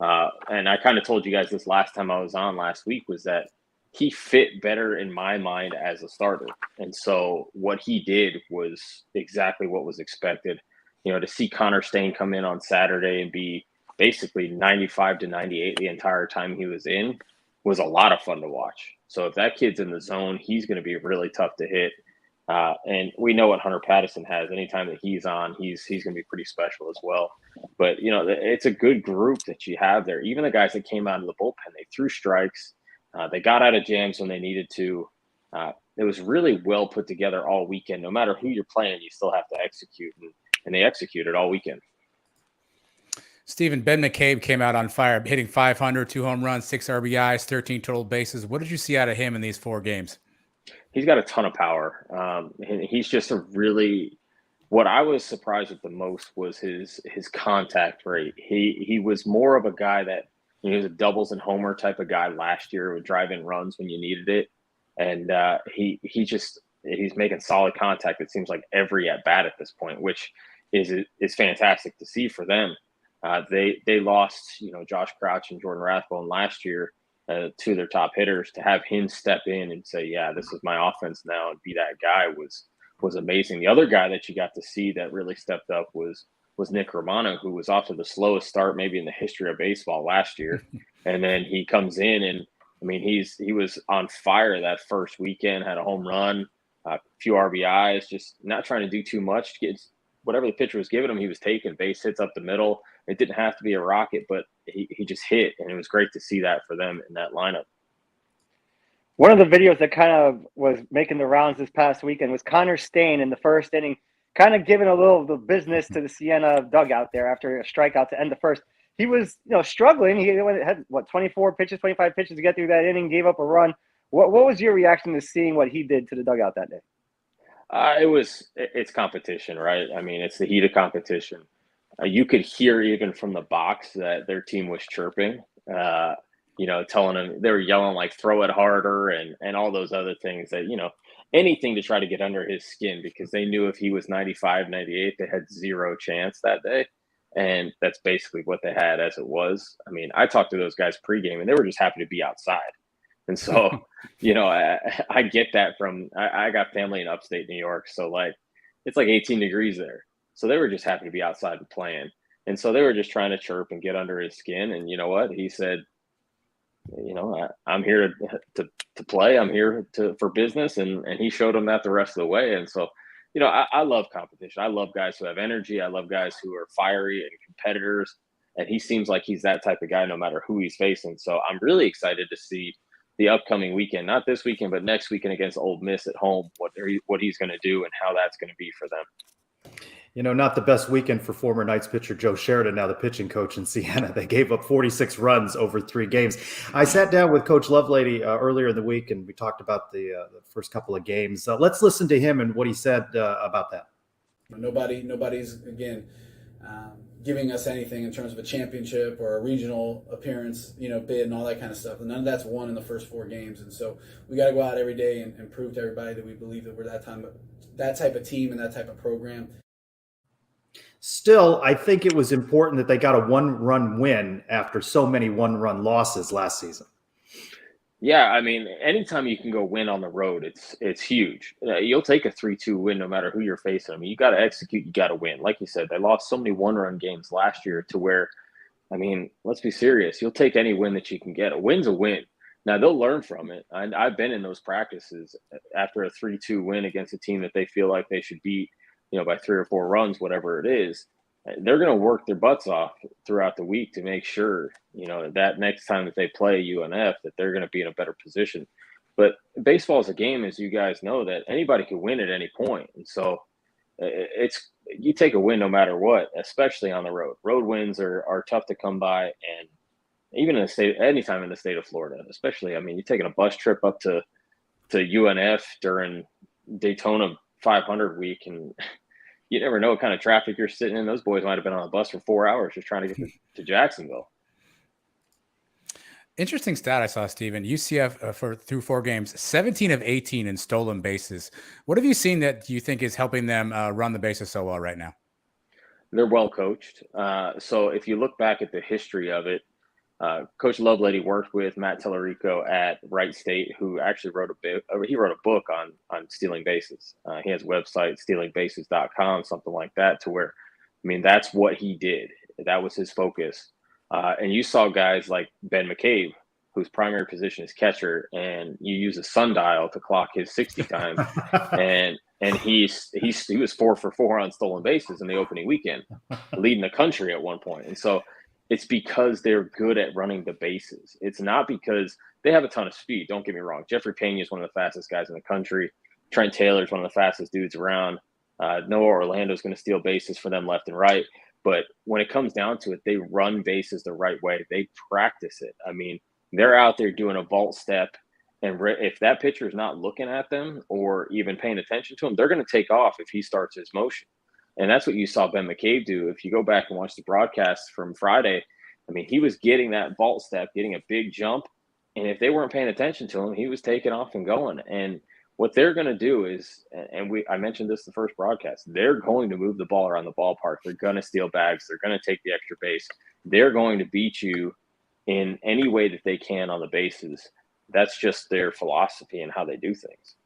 Speaker 10: And I kind of told you guys this last time I was on last week, was that he fit better in my mind as a starter. And so what he did was exactly what was expected. To see Connor Stain come in on Saturday and be basically 95 to 98 the entire time he was in was a lot of fun to watch. So if that kid's in the zone, he's going to be really tough to hit. And we know what Hunter Patterson has. Anytime that he's on, he's going to be pretty special as well. But, it's a good group that you have there. Even the guys that came out of the bullpen, they threw strikes. They got out of jams when they needed to. It was really well put together all weekend. No matter who you're playing, you still have to execute. And they executed all weekend.
Speaker 5: Stephen, Ben McCabe came out on fire, hitting 500, 2 home runs, 6 RBIs, 13 total bases. What did you see out of him in these 4 games?
Speaker 10: He's got a ton of power. He's just what I was surprised with the most was his contact rate. He was more of a guy that, he was a doubles and homer type of guy last year, would drive in runs when you needed it. And he's making solid contact, it seems like, every at bat at this point, which is fantastic to see for them. They lost, Josh Crouch and Jordan Rathbone last year, two of their top hitters. To have him step in and say, yeah, this is my offense now, and be that guy was amazing. The other guy that you got to see that really stepped up was Nick Romano, who was off to the slowest start maybe in the history of baseball last year. And then he comes in, and I mean, he was on fire that first weekend, had a home run, a few RBIs, just not trying to do too much to get whatever the pitcher was giving him. He was taking base hits up the middle. It didn't have to be a rocket, but he just hit, and it was great to see that for them in that lineup.
Speaker 6: One of the videos that kind of was making the rounds this past weekend was Connor Stain in the first inning, kind of giving a little of the business to the Siena dugout there after a strikeout to end the first. He was, struggling. He had 24 pitches, 25 pitches to get through that inning, gave up a run. What was your reaction to seeing what he did to the dugout that day?
Speaker 10: It's competition, right? I mean, it's the heat of competition. You could hear even from the box that their team was chirping, telling them, they were yelling like throw it harder and all those other things that, anything to try to get under his skin, because they knew if he was 95, 98, they had zero chance that day. And that's basically what they had as it was. I mean, I talked to those guys pregame, and they were just happy to be outside. And so, I get that I got family in upstate New York. So it's like 18 degrees there. So they were just happy to be outside and playing. And so they were just trying to chirp and get under his skin. And you know what? He said, I'm here to play. I'm here for business. And he showed them that the rest of the way. And so, I love competition. I love guys who have energy. I love guys who are fiery and competitors. And he seems like he's that type of guy no matter who he's facing. So I'm really excited to see the upcoming weekend, not this weekend, but next weekend against Ole Miss at home, what he's going to do and how that's going to be for them.
Speaker 4: Not the best weekend for former Knights pitcher Joe Sheridan, now the pitching coach in Siena. They gave up 46 runs over 3 games. I sat down with Coach Lovelady earlier in the week, and we talked about the first couple of games. Let's listen to him and what he said about that.
Speaker 11: Nobody's, again, giving us anything in terms of a championship or a regional appearance, bid and all that kind of stuff. And none of that's won in the first 4 games. And so we got to go out every day and prove to everybody that we believe that we're that type of team and that type of program.
Speaker 4: Still, I think it was important that they got a 1-run win after so many 1-run losses last season.
Speaker 10: Yeah, I mean, anytime you can go win on the road, it's huge. You'll take a 3-2 win no matter who you're facing. I mean, you got to execute, you got to win. Like you said, they lost so many 1-run games last year to where, I mean, let's be serious. You'll take any win that you can get. A win's a win. Now, they'll learn from it. And I've been in those practices after a 3-2 win against a team that they feel like they should beat, by 3 or 4 runs, whatever it is. They're going to work their butts off throughout the week to make sure, that next time that they play UNF, that they're going to be in a better position. But baseball is a game, as you guys know, that anybody can win at any point. And so you take a win no matter what, especially on the road. Road wins are tough to come by. And even in the state, anytime in the state of Florida, especially, I mean, you're taking a bus trip up to UNF during Daytona 500 week, and you never know what kind of traffic you're sitting in. Those boys might have been on a bus for 4 hours just trying to get to Jacksonville.
Speaker 5: Interesting stat I saw, Steven. UCF through 4 games, 17 of 18 in stolen bases. What have you seen that you think is helping them run the bases so well right now?
Speaker 10: They're well coached. So if you look back at the history of it, Coach Lovelady worked with Matt Tellerico at Wright State, who actually wrote a book on stealing bases. He has a website, stealingbases.com, something like that, to where, I mean, that's what he did. That was his focus. And you saw guys like Ben McCabe, whose primary position is catcher, and you use a sundial to clock his 60 times. and he was 4 for 4 on stolen bases in the opening weekend, leading the country at one point. And so it's because they're good at running the bases. It's not because they have a ton of speed. Don't get me wrong. Jeffrey Pena is one of the fastest guys in the country. Trent Taylor is one of the fastest dudes around. Noah Orlando is going to steal bases for them left and right. But when it comes down to it, they run bases the right way. They practice it. I mean, they're out there doing a vault step. And if that pitcher is not looking at them or even paying attention to them, they're going to take off if he starts his motion. And that's what you saw Ben McCabe do. If you go back and watch the broadcast from Friday, I mean, he was getting that vault step, getting a big jump. And if they weren't paying attention to him, he was taking off and going. And what they're going to do is, I mentioned this the first broadcast, they're going to move the ball around the ballpark. They're going to steal bags. They're going to take the extra base. They're going to beat you in any way that they can on the bases. That's just their philosophy and how they do things.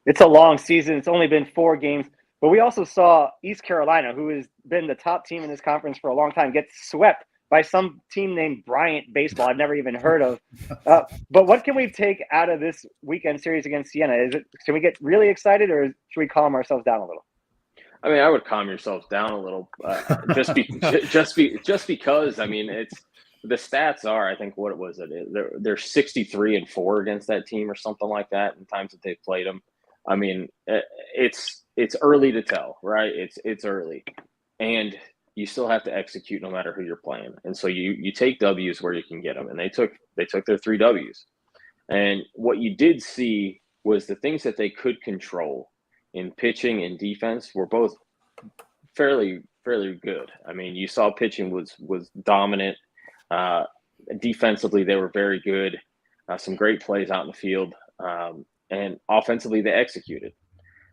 Speaker 6: It's a long season. It's only been 4 games. But we also saw East Carolina, who has been the top team in this conference for a long time, get swept by some team named Bryant Baseball I've never even heard of. But what can we take out of this weekend series against Siena? Can we get really excited, or should we calm ourselves down a little?
Speaker 10: I mean, I would calm yourselves down a little, just because. I mean, it's the stats are. I think what it was. They're 63-4 against that team or something like that in times that they've played them. I mean, it's early to tell, right? It's early, and you still have to execute no matter who you're playing. And so you take W's where you can get them, and they took their 3 W's. And what you did see was the things that they could control in pitching and defense were both fairly good. I mean, you saw pitching was dominant. Defensively, they were very good. Some great plays out in the field. And offensively, they executed.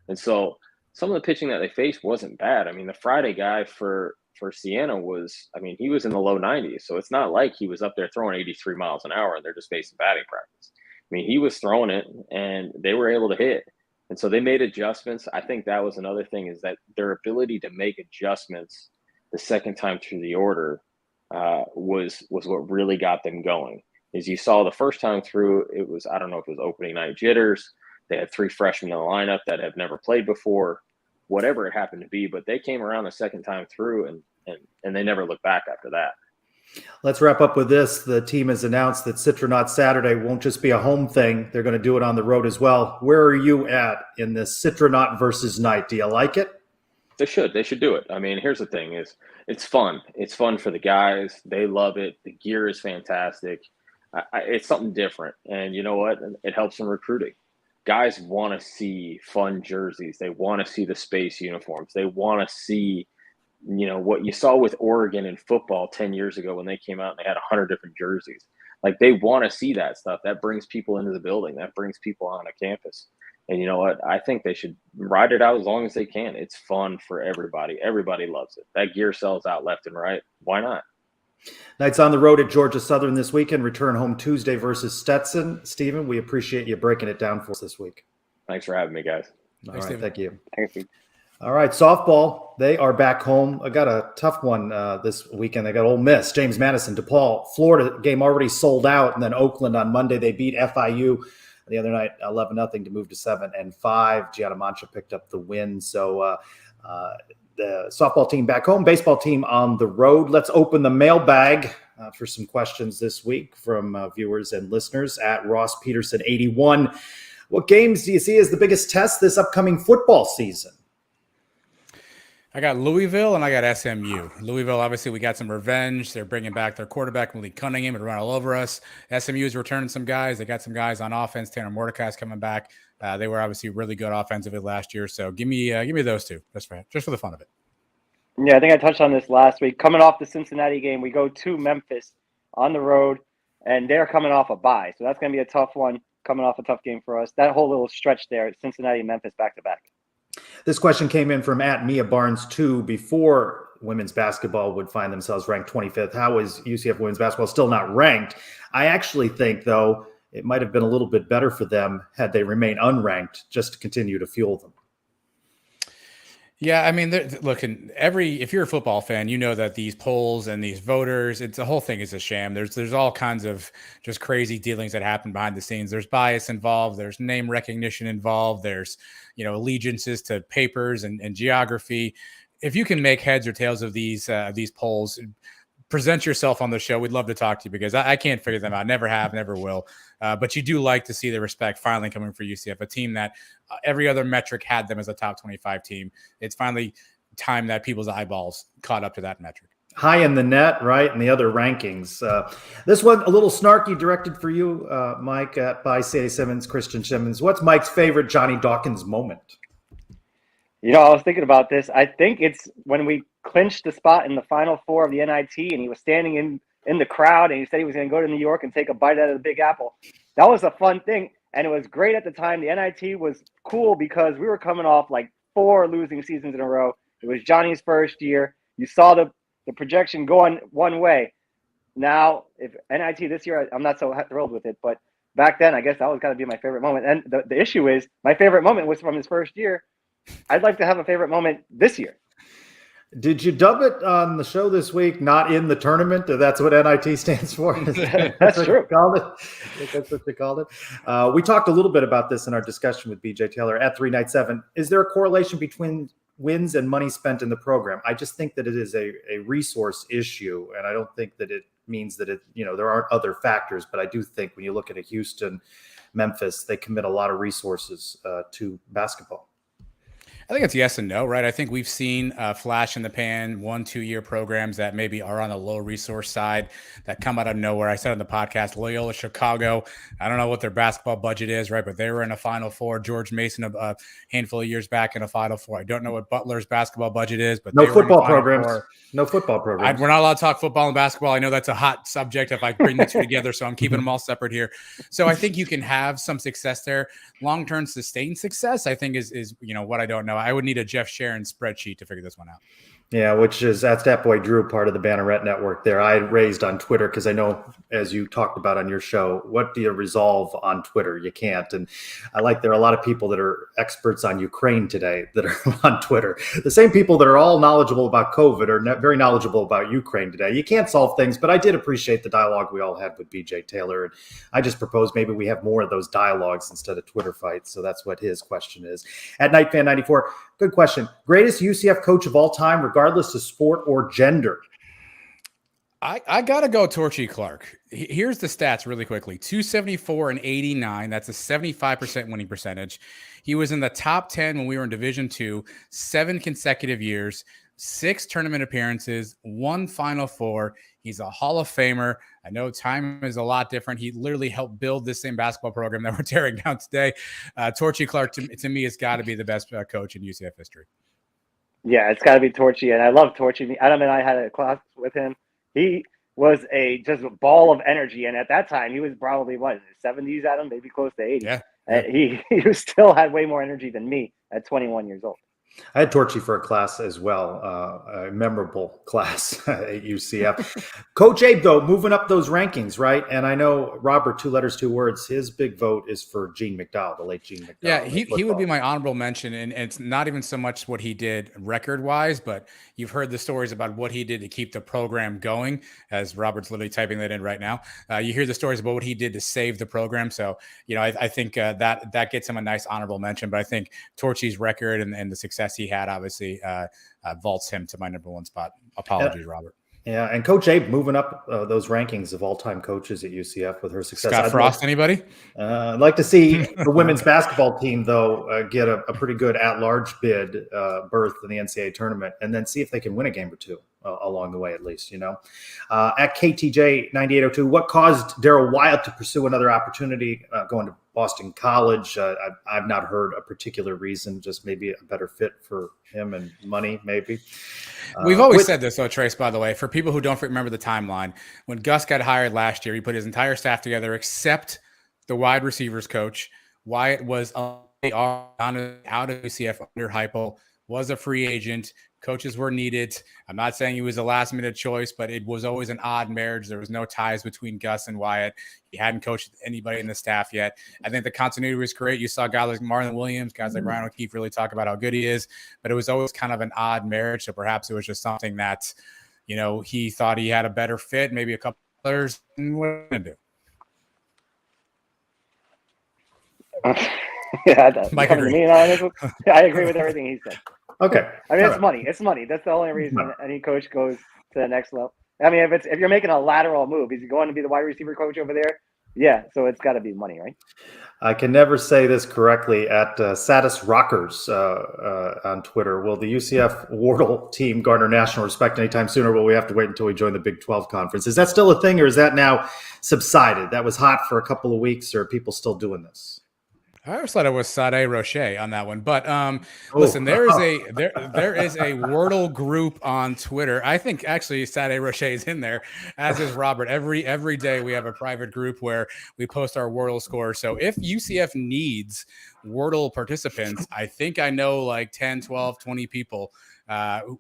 Speaker 10: And so some of the pitching that they faced wasn't bad. I mean, the Friday guy for Siena he was in the low 90s. So it's not like he was up there throwing 83 miles an hour and they're just facing batting practice. I mean, he was throwing it and they were able to hit. And so they made adjustments. I think that was another thing, is that their ability to make adjustments the second time through the order was what really got them going. As you saw the first time through, it was, I don't know if it was opening night jitters, They had 3 freshmen in the lineup that have never played before, whatever it happened to be. But they came around the second time through, and they never looked back after that.
Speaker 4: Let's wrap up with this. The team has announced that Citronaut Saturday won't just be a home thing. They're going to do it on the road as well. Where are you at in this Citronaut versus Night? Do you like it?
Speaker 10: They should do it. I mean, here's the thing: is it's fun. It's fun for the guys. They love it. The gear is fantastic. It's something different, and you know what? It helps in recruiting. Guys want to see fun jerseys. They want to see the space uniforms. They want to see, what you saw with Oregon in football 10 years ago when they came out and they had 100 different jerseys. Like, they want to see that stuff. That brings people into the building. That brings people on a campus. And you know what? I think they should ride it out as long as they can. It's fun for everybody. Everybody loves it. That gear sells out left and right. Why not?
Speaker 4: Knights on the road at Georgia Southern this weekend. Return home Tuesday versus Stetson. Stephen, we appreciate you breaking it down for us this week.
Speaker 10: Thanks for having me, guys.
Speaker 4: All right, thank you.
Speaker 10: Thank you.
Speaker 4: All right, softball, they are back home. I got a tough one this weekend. They got Ole Miss, James Madison, DePaul. Florida game already sold out, and then Oakland on Monday. They beat FIU the other night 11-0 to move to 7-5. Gianna Mancha picked up the win. So the softball team back home, baseball team on the road. Let's open the mailbag for some questions this week from viewers and listeners at Ross Peterson 81. What games do you see as the biggest test this upcoming football season?
Speaker 5: I got Louisville and I got SMU. Louisville, obviously, we got some revenge. They're bringing back their quarterback, Malik Cunningham, and run all over us. SMU is returning some guys. They got some guys on offense. Tanner Mordecai's coming back. They were obviously really good offensively last year. So give me those two, just for the fun of it.
Speaker 6: Yeah, I think I touched on this last week. Coming off the Cincinnati game, we go to Memphis on the road, and they're coming off a bye. So that's going to be a tough one, coming off a tough game for us. That whole little stretch there, Cincinnati and Memphis back-to-back.
Speaker 4: This question came in from @Mia Barnes 2. Before women's basketball would find themselves ranked 25th, how is UCF women's basketball still not ranked? I actually think, though, it might have been a little bit better for them had they remained unranked, just to continue to fuel them.
Speaker 5: Yeah, I mean, look, if you're a football fan, you know that these polls and these voters, the whole thing is a sham. There's all kinds of just crazy dealings that happen behind the scenes. There's bias involved. There's name recognition involved. There's, allegiances to papers and geography. If you can make heads or tails of these polls, present yourself on the show. We'd love to talk to you because I can't figure them out. Never have, never will. But you do like to see the respect finally coming for UCF, a team that every other metric had them as a top 25 team. It's finally time that people's eyeballs caught up to that metric.
Speaker 4: High in the net, right, and the other rankings. This one, a little snarky, directed for you, Mike, by C.A. Simmons, Christian Simmons. What's Mike's favorite Johnny Dawkins moment?
Speaker 6: I was thinking about this. I think it's when we clinched the spot in the Final Four of the NIT, and he was standing in the crowd, and he said he was going to go to New York and take a bite out of the Big Apple. That was a fun thing, and it was great at the time. The NIT was cool because we were coming off like 4 losing seasons in a row. It was Johnny's first year. You saw the projection going one way. Now, if NIT this year, I'm not so thrilled with it, but back then, I guess that was got to be my favorite moment. And the issue is, my favorite moment was from his first year. I'd like to have a favorite moment this year.
Speaker 4: Did you dub it on the show this week, not in the tournament? That's what NIT stands for?
Speaker 6: That's true.
Speaker 4: That's what they called it. We talked a little bit about this in our discussion with BJ Taylor at 3 Night 7. Is there a correlation between wins and money spent in the program? I just think that it is a resource issue, and I don't think that it means that there aren't other factors, but I do think when you look at a Houston, Memphis, they commit a lot of resources to basketball.
Speaker 5: I think it's yes and no, right? I think we've seen flash in the pan 1-2 year programs that maybe are on the low resource side that come out of nowhere. I said on the podcast, Loyola Chicago, I don't know what their basketball budget is, right? But they were in a Final Four. George Mason a handful of years back in a Final Four. I don't know what Butler's basketball budget is, but
Speaker 4: no football programs. No football programs.
Speaker 5: We're not allowed to talk football and basketball. I know that's a hot subject if I bring the two together, so I'm keeping them all separate here. So I think you can have some success there. Long-term sustained success, I think, is what I don't know. I would need a Jeff Sharon spreadsheet to figure this one out.
Speaker 4: Yeah, which is that's that boy Drew, part of the Banneret Network there. I raised on Twitter because I know, as you talked about on your show, what do you resolve on Twitter? You can't. And I like there are a lot of people that are experts on Ukraine today that are on Twitter. The same people that are all knowledgeable about COVID are very knowledgeable about Ukraine today. You can't solve things, but I did appreciate the dialogue we all had with BJ Taylor. And I just propose maybe we have more of those dialogues instead of Twitter fights. So that's what his question is. At Night Fan 94, good question. Greatest UCF coach of all time, regardless of sport or gender.
Speaker 5: I got to go Torchy Clark. Here's the stats really quickly. 274 and 89. That's a 75% winning percentage. He was in the top 10 when we were in Division II, 7 consecutive years, 6 tournament appearances, 1 Final Four. He's a Hall of Famer. I know time is a lot different. He literally helped build this same basketball program that we're tearing down today. Torchy Clark, to me, has got to be the best coach in UCF history.
Speaker 6: Yeah, it's got to be Torchy, and I love Torchy. Adam and I had a class with him. He was just a ball of energy, and at that time, he was probably, what, in the 70s, Adam? Maybe close to 80.
Speaker 5: Yeah.
Speaker 6: He still had way more energy than me at 21 years old.
Speaker 4: I had Torchy for a class as well, a memorable class at UCF. Coach Abe, though, moving up those rankings, right? And I know Robert, 2 letters, 2 words, his big vote is for Gene McDowell, the late Gene McDowell.
Speaker 5: Yeah, he would be my honorable mention, and it's not even so much what he did record-wise, but you've heard the stories about what he did to keep the program going, as Robert's literally typing that in right now. You hear the stories about what he did to save the program, so I think that gets him a nice honorable mention, but I think Torchy's record and the success he had obviously vaults him to my number 1 spot. Apologies, Robert.
Speaker 4: Yeah, and Coach Abe moving up those rankings of all-time coaches at UCF with her success.
Speaker 5: Scott Frost, anybody?
Speaker 4: I'd like to see the women's basketball team, though, get a pretty good at-large bid berth in the NCAA tournament, and then see if they can win a game or 2 along the way, at least, At KTJ 9802, what caused Daryl Wyatt to pursue another opportunity going to Boston College? I've not heard a particular reason, just maybe a better fit for him and money, maybe.
Speaker 5: We've always said this, though, Trace, by the way, for people who don't remember the timeline, when Gus got hired last year, he put his entire staff together except the wide receivers coach. Wyatt was out of UCF under Heupel, was a free agent. Coaches were needed. I'm not saying he was a last-minute choice, but it was always an odd marriage. There was no ties between Gus and Wyatt. He hadn't coached anybody in the staff yet. I think the continuity was great. You saw guys like Marlon Williams, guys like Ryan O'Keefe really talk about how good he is, but it was always kind of an odd marriage. So perhaps it was just something that, he thought he had a better fit, maybe a couple others. And what are you going to do?
Speaker 6: Mike agreed. I agree with everything he said.
Speaker 4: Okay.
Speaker 6: I mean, it's money. It's money. That's the only reason any coach goes to the next level. I mean, if you're making a lateral move, is he going to be the wide receiver coach over there? Yeah. So it's got to be money, right?
Speaker 4: I can never say this correctly. At Satis Rockers on Twitter, will the UCF Wardle team garner national respect anytime sooner? Will we have to wait until we join the Big 12 conference? Is that still a thing, or is that now subsided? That was hot for a couple of weeks, or are people still doing this?
Speaker 5: I always thought it was Sade Roche on that one, but listen, there is a Wordle group on Twitter. I think actually Sade Roche is in there, as is Robert. Every day we have a private group where we post our Wordle scores. So if UCF needs Wordle participants, I think I know like 10, 12, 20 people.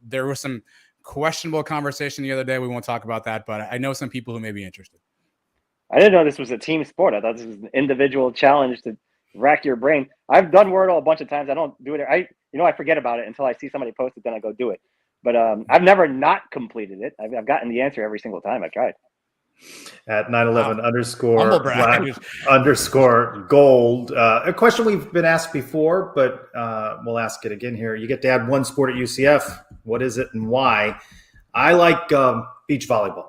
Speaker 5: There was some questionable conversation the other day. We won't talk about that, but I know some people who may be interested.
Speaker 6: I didn't know this was a team sport. I thought this was an individual challenge to rack your brain. I've done Wordle a bunch of times. I don't do it. I forget about it until I see somebody post it, then I go do it. But I've never not completed it. I've gotten the answer every single time I tried.
Speaker 4: At 911 underscore gold. A question we've been asked before, but we'll ask it again here. You get to add one sport at UCF. What is it and why? I like beach volleyball.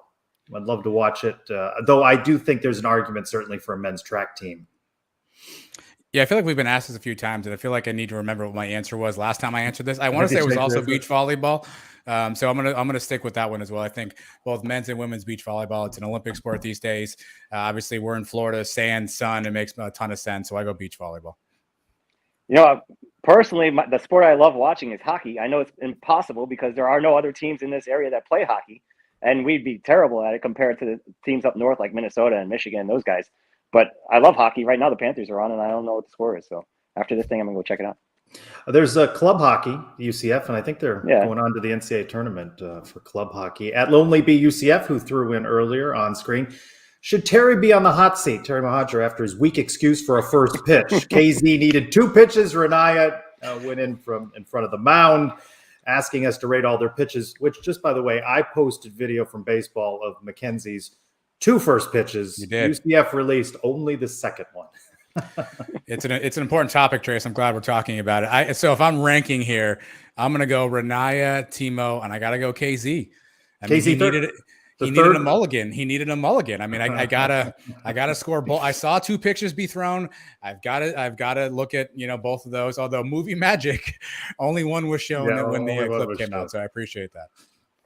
Speaker 4: I'd love to watch it, though I do think there's an argument certainly for a men's track team.
Speaker 5: Yeah, I feel like we've been asked this a few times, and I feel like I need to remember what my answer was last time I answered this. I want to say it was also beach volleyball, so I'm gonna stick with that one as well. I think both men's and women's beach volleyball. It's an Olympic sport these days. Obviously, we're in Florida, sand, sun. It makes a ton of sense, so I go beach volleyball.
Speaker 6: Personally, the sport I love watching is hockey. I know it's impossible because there are no other teams in this area that play hockey, and we'd be terrible at it compared to the teams up north like Minnesota and Michigan, those guys. But I love hockey. Right now, the Panthers are on, and I don't know what the score is. So after this thing, I'm going to go check it out.
Speaker 4: There's a club hockey, UCF, and I think they're
Speaker 6: Yeah.
Speaker 4: going on to the NCAA tournament for club hockey. At Lonely B UCF, who threw in earlier on screen, should Terry be on the hot seat, Terry Mahajer, after his weak excuse for a first pitch? KZ needed 2 pitches. Renaya went in front of the mound, asking us to rate all their pitches, which, just by the way, I posted video from baseball of Mackenzie's 2 first pitches.
Speaker 5: You did.
Speaker 4: UCF released only the second one.
Speaker 5: It's an important topic, Trace. I'm glad we're talking about it. So if I'm ranking here, I'm going to go Renaya, Timo, and I got to go KZ. He needed a mulligan. He needed a mulligan. I mean, I gotta score. I saw 2 pitches be thrown. I've got to look at both of those. Although movie magic, only one was shown when the clip came out. So I appreciate that.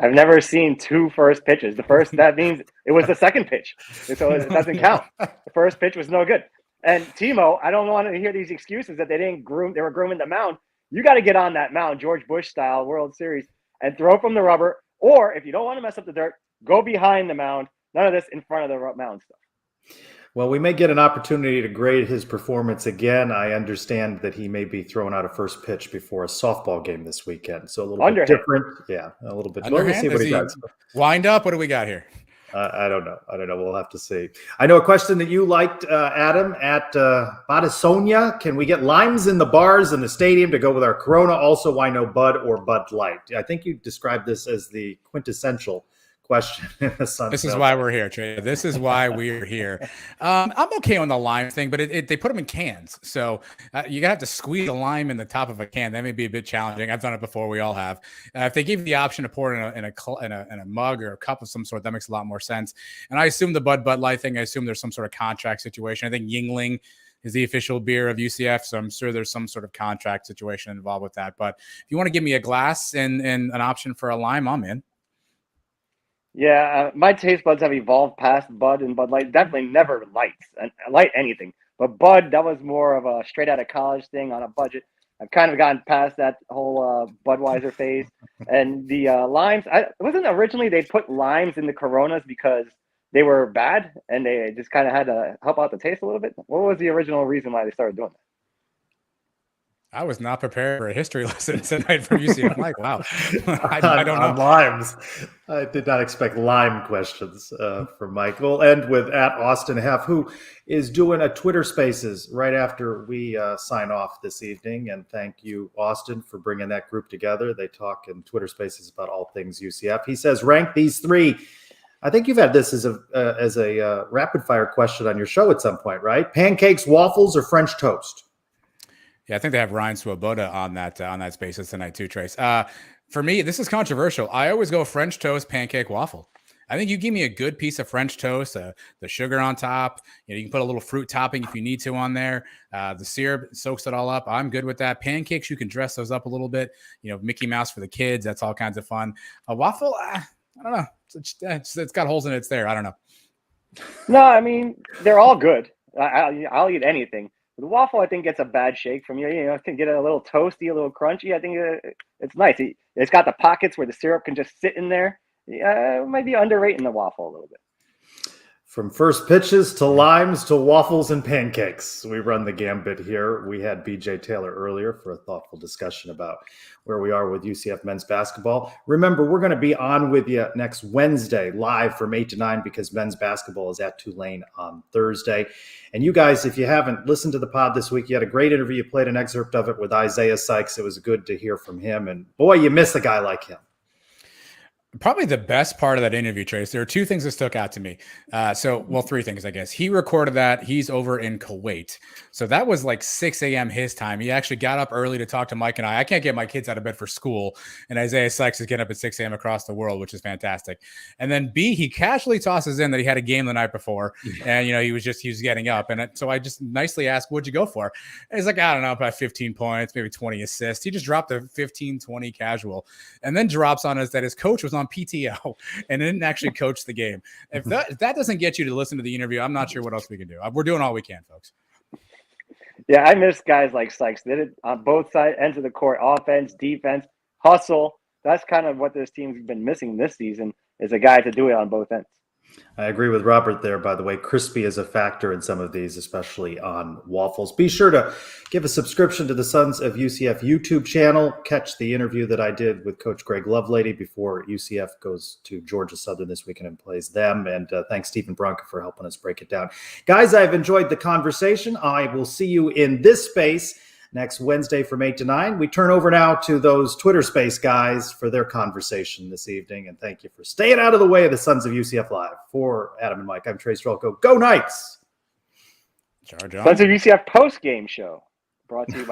Speaker 6: I've never seen 2 first pitches. The first, that means it was the second pitch, so it doesn't count. The first pitch was no good. And Timo, I don't want to hear these excuses that they didn't groom. They were grooming the mound. You got to get on that mound, George Bush style, World Series, and throw from the rubber. Or if you don't want to mess up the dirt, go behind the mound. None of this in front of the mound stuff.
Speaker 4: Well, we may get an opportunity to grade his performance again. I understand that he may be throwing out a first pitch before a softball game this weekend. So a little bit different. Yeah, a little bit.
Speaker 5: Underhand?
Speaker 4: We'll see what he does.
Speaker 5: Wind up. What do we got here?
Speaker 4: I don't know. We'll have to see. I know a question that you liked, Adam, at Badasonia. Can we get limes in the bars in the stadium to go with our Corona? Also, why no Bud or Bud Light? I think you described this as the quintessential question in the Sun.
Speaker 5: This is why we're here, Trey. This is why we're here. I'm okay on the lime thing, but they put them in cans, so you gotta have to squeeze a lime in the top of a can. That may be a bit challenging. I've done it before. We all have. If they give you the option to pour it in a mug or a cup of some sort, that makes a lot more sense. And I assume the Bud Light thing. I assume there's some sort of contract situation. I think Yingling is the official beer of UCF, so I'm sure there's some sort of contract situation involved with that. But if you want to give me a glass and an option for a lime, I'm in.
Speaker 6: Yeah, my taste buds have evolved past Bud and Bud Light. Definitely never light anything. But Bud, that was more of a straight out of college thing on a budget. I've kind of gotten past that whole Budweiser phase. And the limes, wasn't originally they put limes in the Coronas because they were bad and they just kind of had to help out the taste a little bit? What was the original reason why they started doing that?
Speaker 5: I was not prepared for a history lesson tonight from UCF. I'm like, wow. I don't know.
Speaker 4: Limes. I did not expect lime questions from Mike. We'll end with at Austin Heff, who is doing a Twitter Spaces right after we sign off this evening. And thank you, Austin, for bringing that group together. They talk in Twitter Spaces about all things UCF. He says, rank these 3. I think you've had this as a rapid fire question on your show at some point, right? Pancakes, waffles, or French toast?
Speaker 5: Yeah, I think they have Ryan Swoboda on that Spaces tonight too, Trace. For me, this is controversial. I always go French toast, pancake, waffle. I think you give me a good piece of French toast, the sugar on top. You can put a little fruit topping if you need to on there. The syrup soaks it all up. I'm good with that. Pancakes, you can dress those up a little bit. Mickey Mouse for the kids. That's all kinds of fun. A waffle, I don't know. It's got holes in it. It's there. I don't know.
Speaker 6: No, I mean, they're all good. I'll eat anything. The waffle, I think, gets a bad shake from you. It can get a little toasty, a little crunchy. I think it's nice. It's got the pockets where the syrup can just sit in there. It might be underrating the waffle a little bit.
Speaker 4: From first pitches to limes to waffles and pancakes, we run the gambit here. We had BJ Taylor earlier for a thoughtful discussion about where we are with UCF men's basketball. Remember, we're going to be on with you next Wednesday live from 8 to 9 because men's basketball is at Tulane on Thursday. And you guys, if you haven't listened to the pod this week, you had a great interview. You played an excerpt of it with Isaiah Sykes. It was good to hear from him. And boy, you miss a guy like him.
Speaker 5: Probably the best part of that interview, Trace, there are 2 things that stuck out to me. 3 things, I guess. He recorded that. He's over in Kuwait. So that was like 6 a.m. his time. He actually got up early to talk to Mike and I. I can't get my kids out of bed for school. And Isaiah Sykes is getting up at 6 a.m. across the world, which is fantastic. And then B, he casually tosses in that he had a game the night before. And, he was getting up. And so I just nicely asked, what'd you go for? And he's like, I don't know, about 15 points, maybe 20 assists. He just dropped a 15-20 casual. And then drops on us that his coach was on PTO and didn't actually coach the game. If that doesn't get you to listen to the interview, I'm not sure what else we can do. We're doing all we can, folks.
Speaker 6: Yeah, I miss guys like Sykes. Did it on both sides, ends of the court, offense, defense, hustle. That's kind of what this team's been missing this season is a guy to do it on both ends.
Speaker 4: I agree with Robert there, by the way. Crispy is a factor in some of these, especially on waffles. Be sure to give a subscription to the Sons of UCF YouTube channel. Catch the interview that I did with Coach Greg Lovelady before UCF goes to Georgia Southern this weekend and plays them. And thanks, Stephen Bronca, for helping us break it down. Guys, I've enjoyed the conversation. I will see you in this space next Wednesday from 8 to 9. We turn over now to those Twitter Space guys for their conversation this evening. And thank you for staying out of the way of the Sons of UCF Live. For Adam and Mike, I'm Trey Strelko. Go Knights!
Speaker 6: Sons of UCF post-game show brought to you by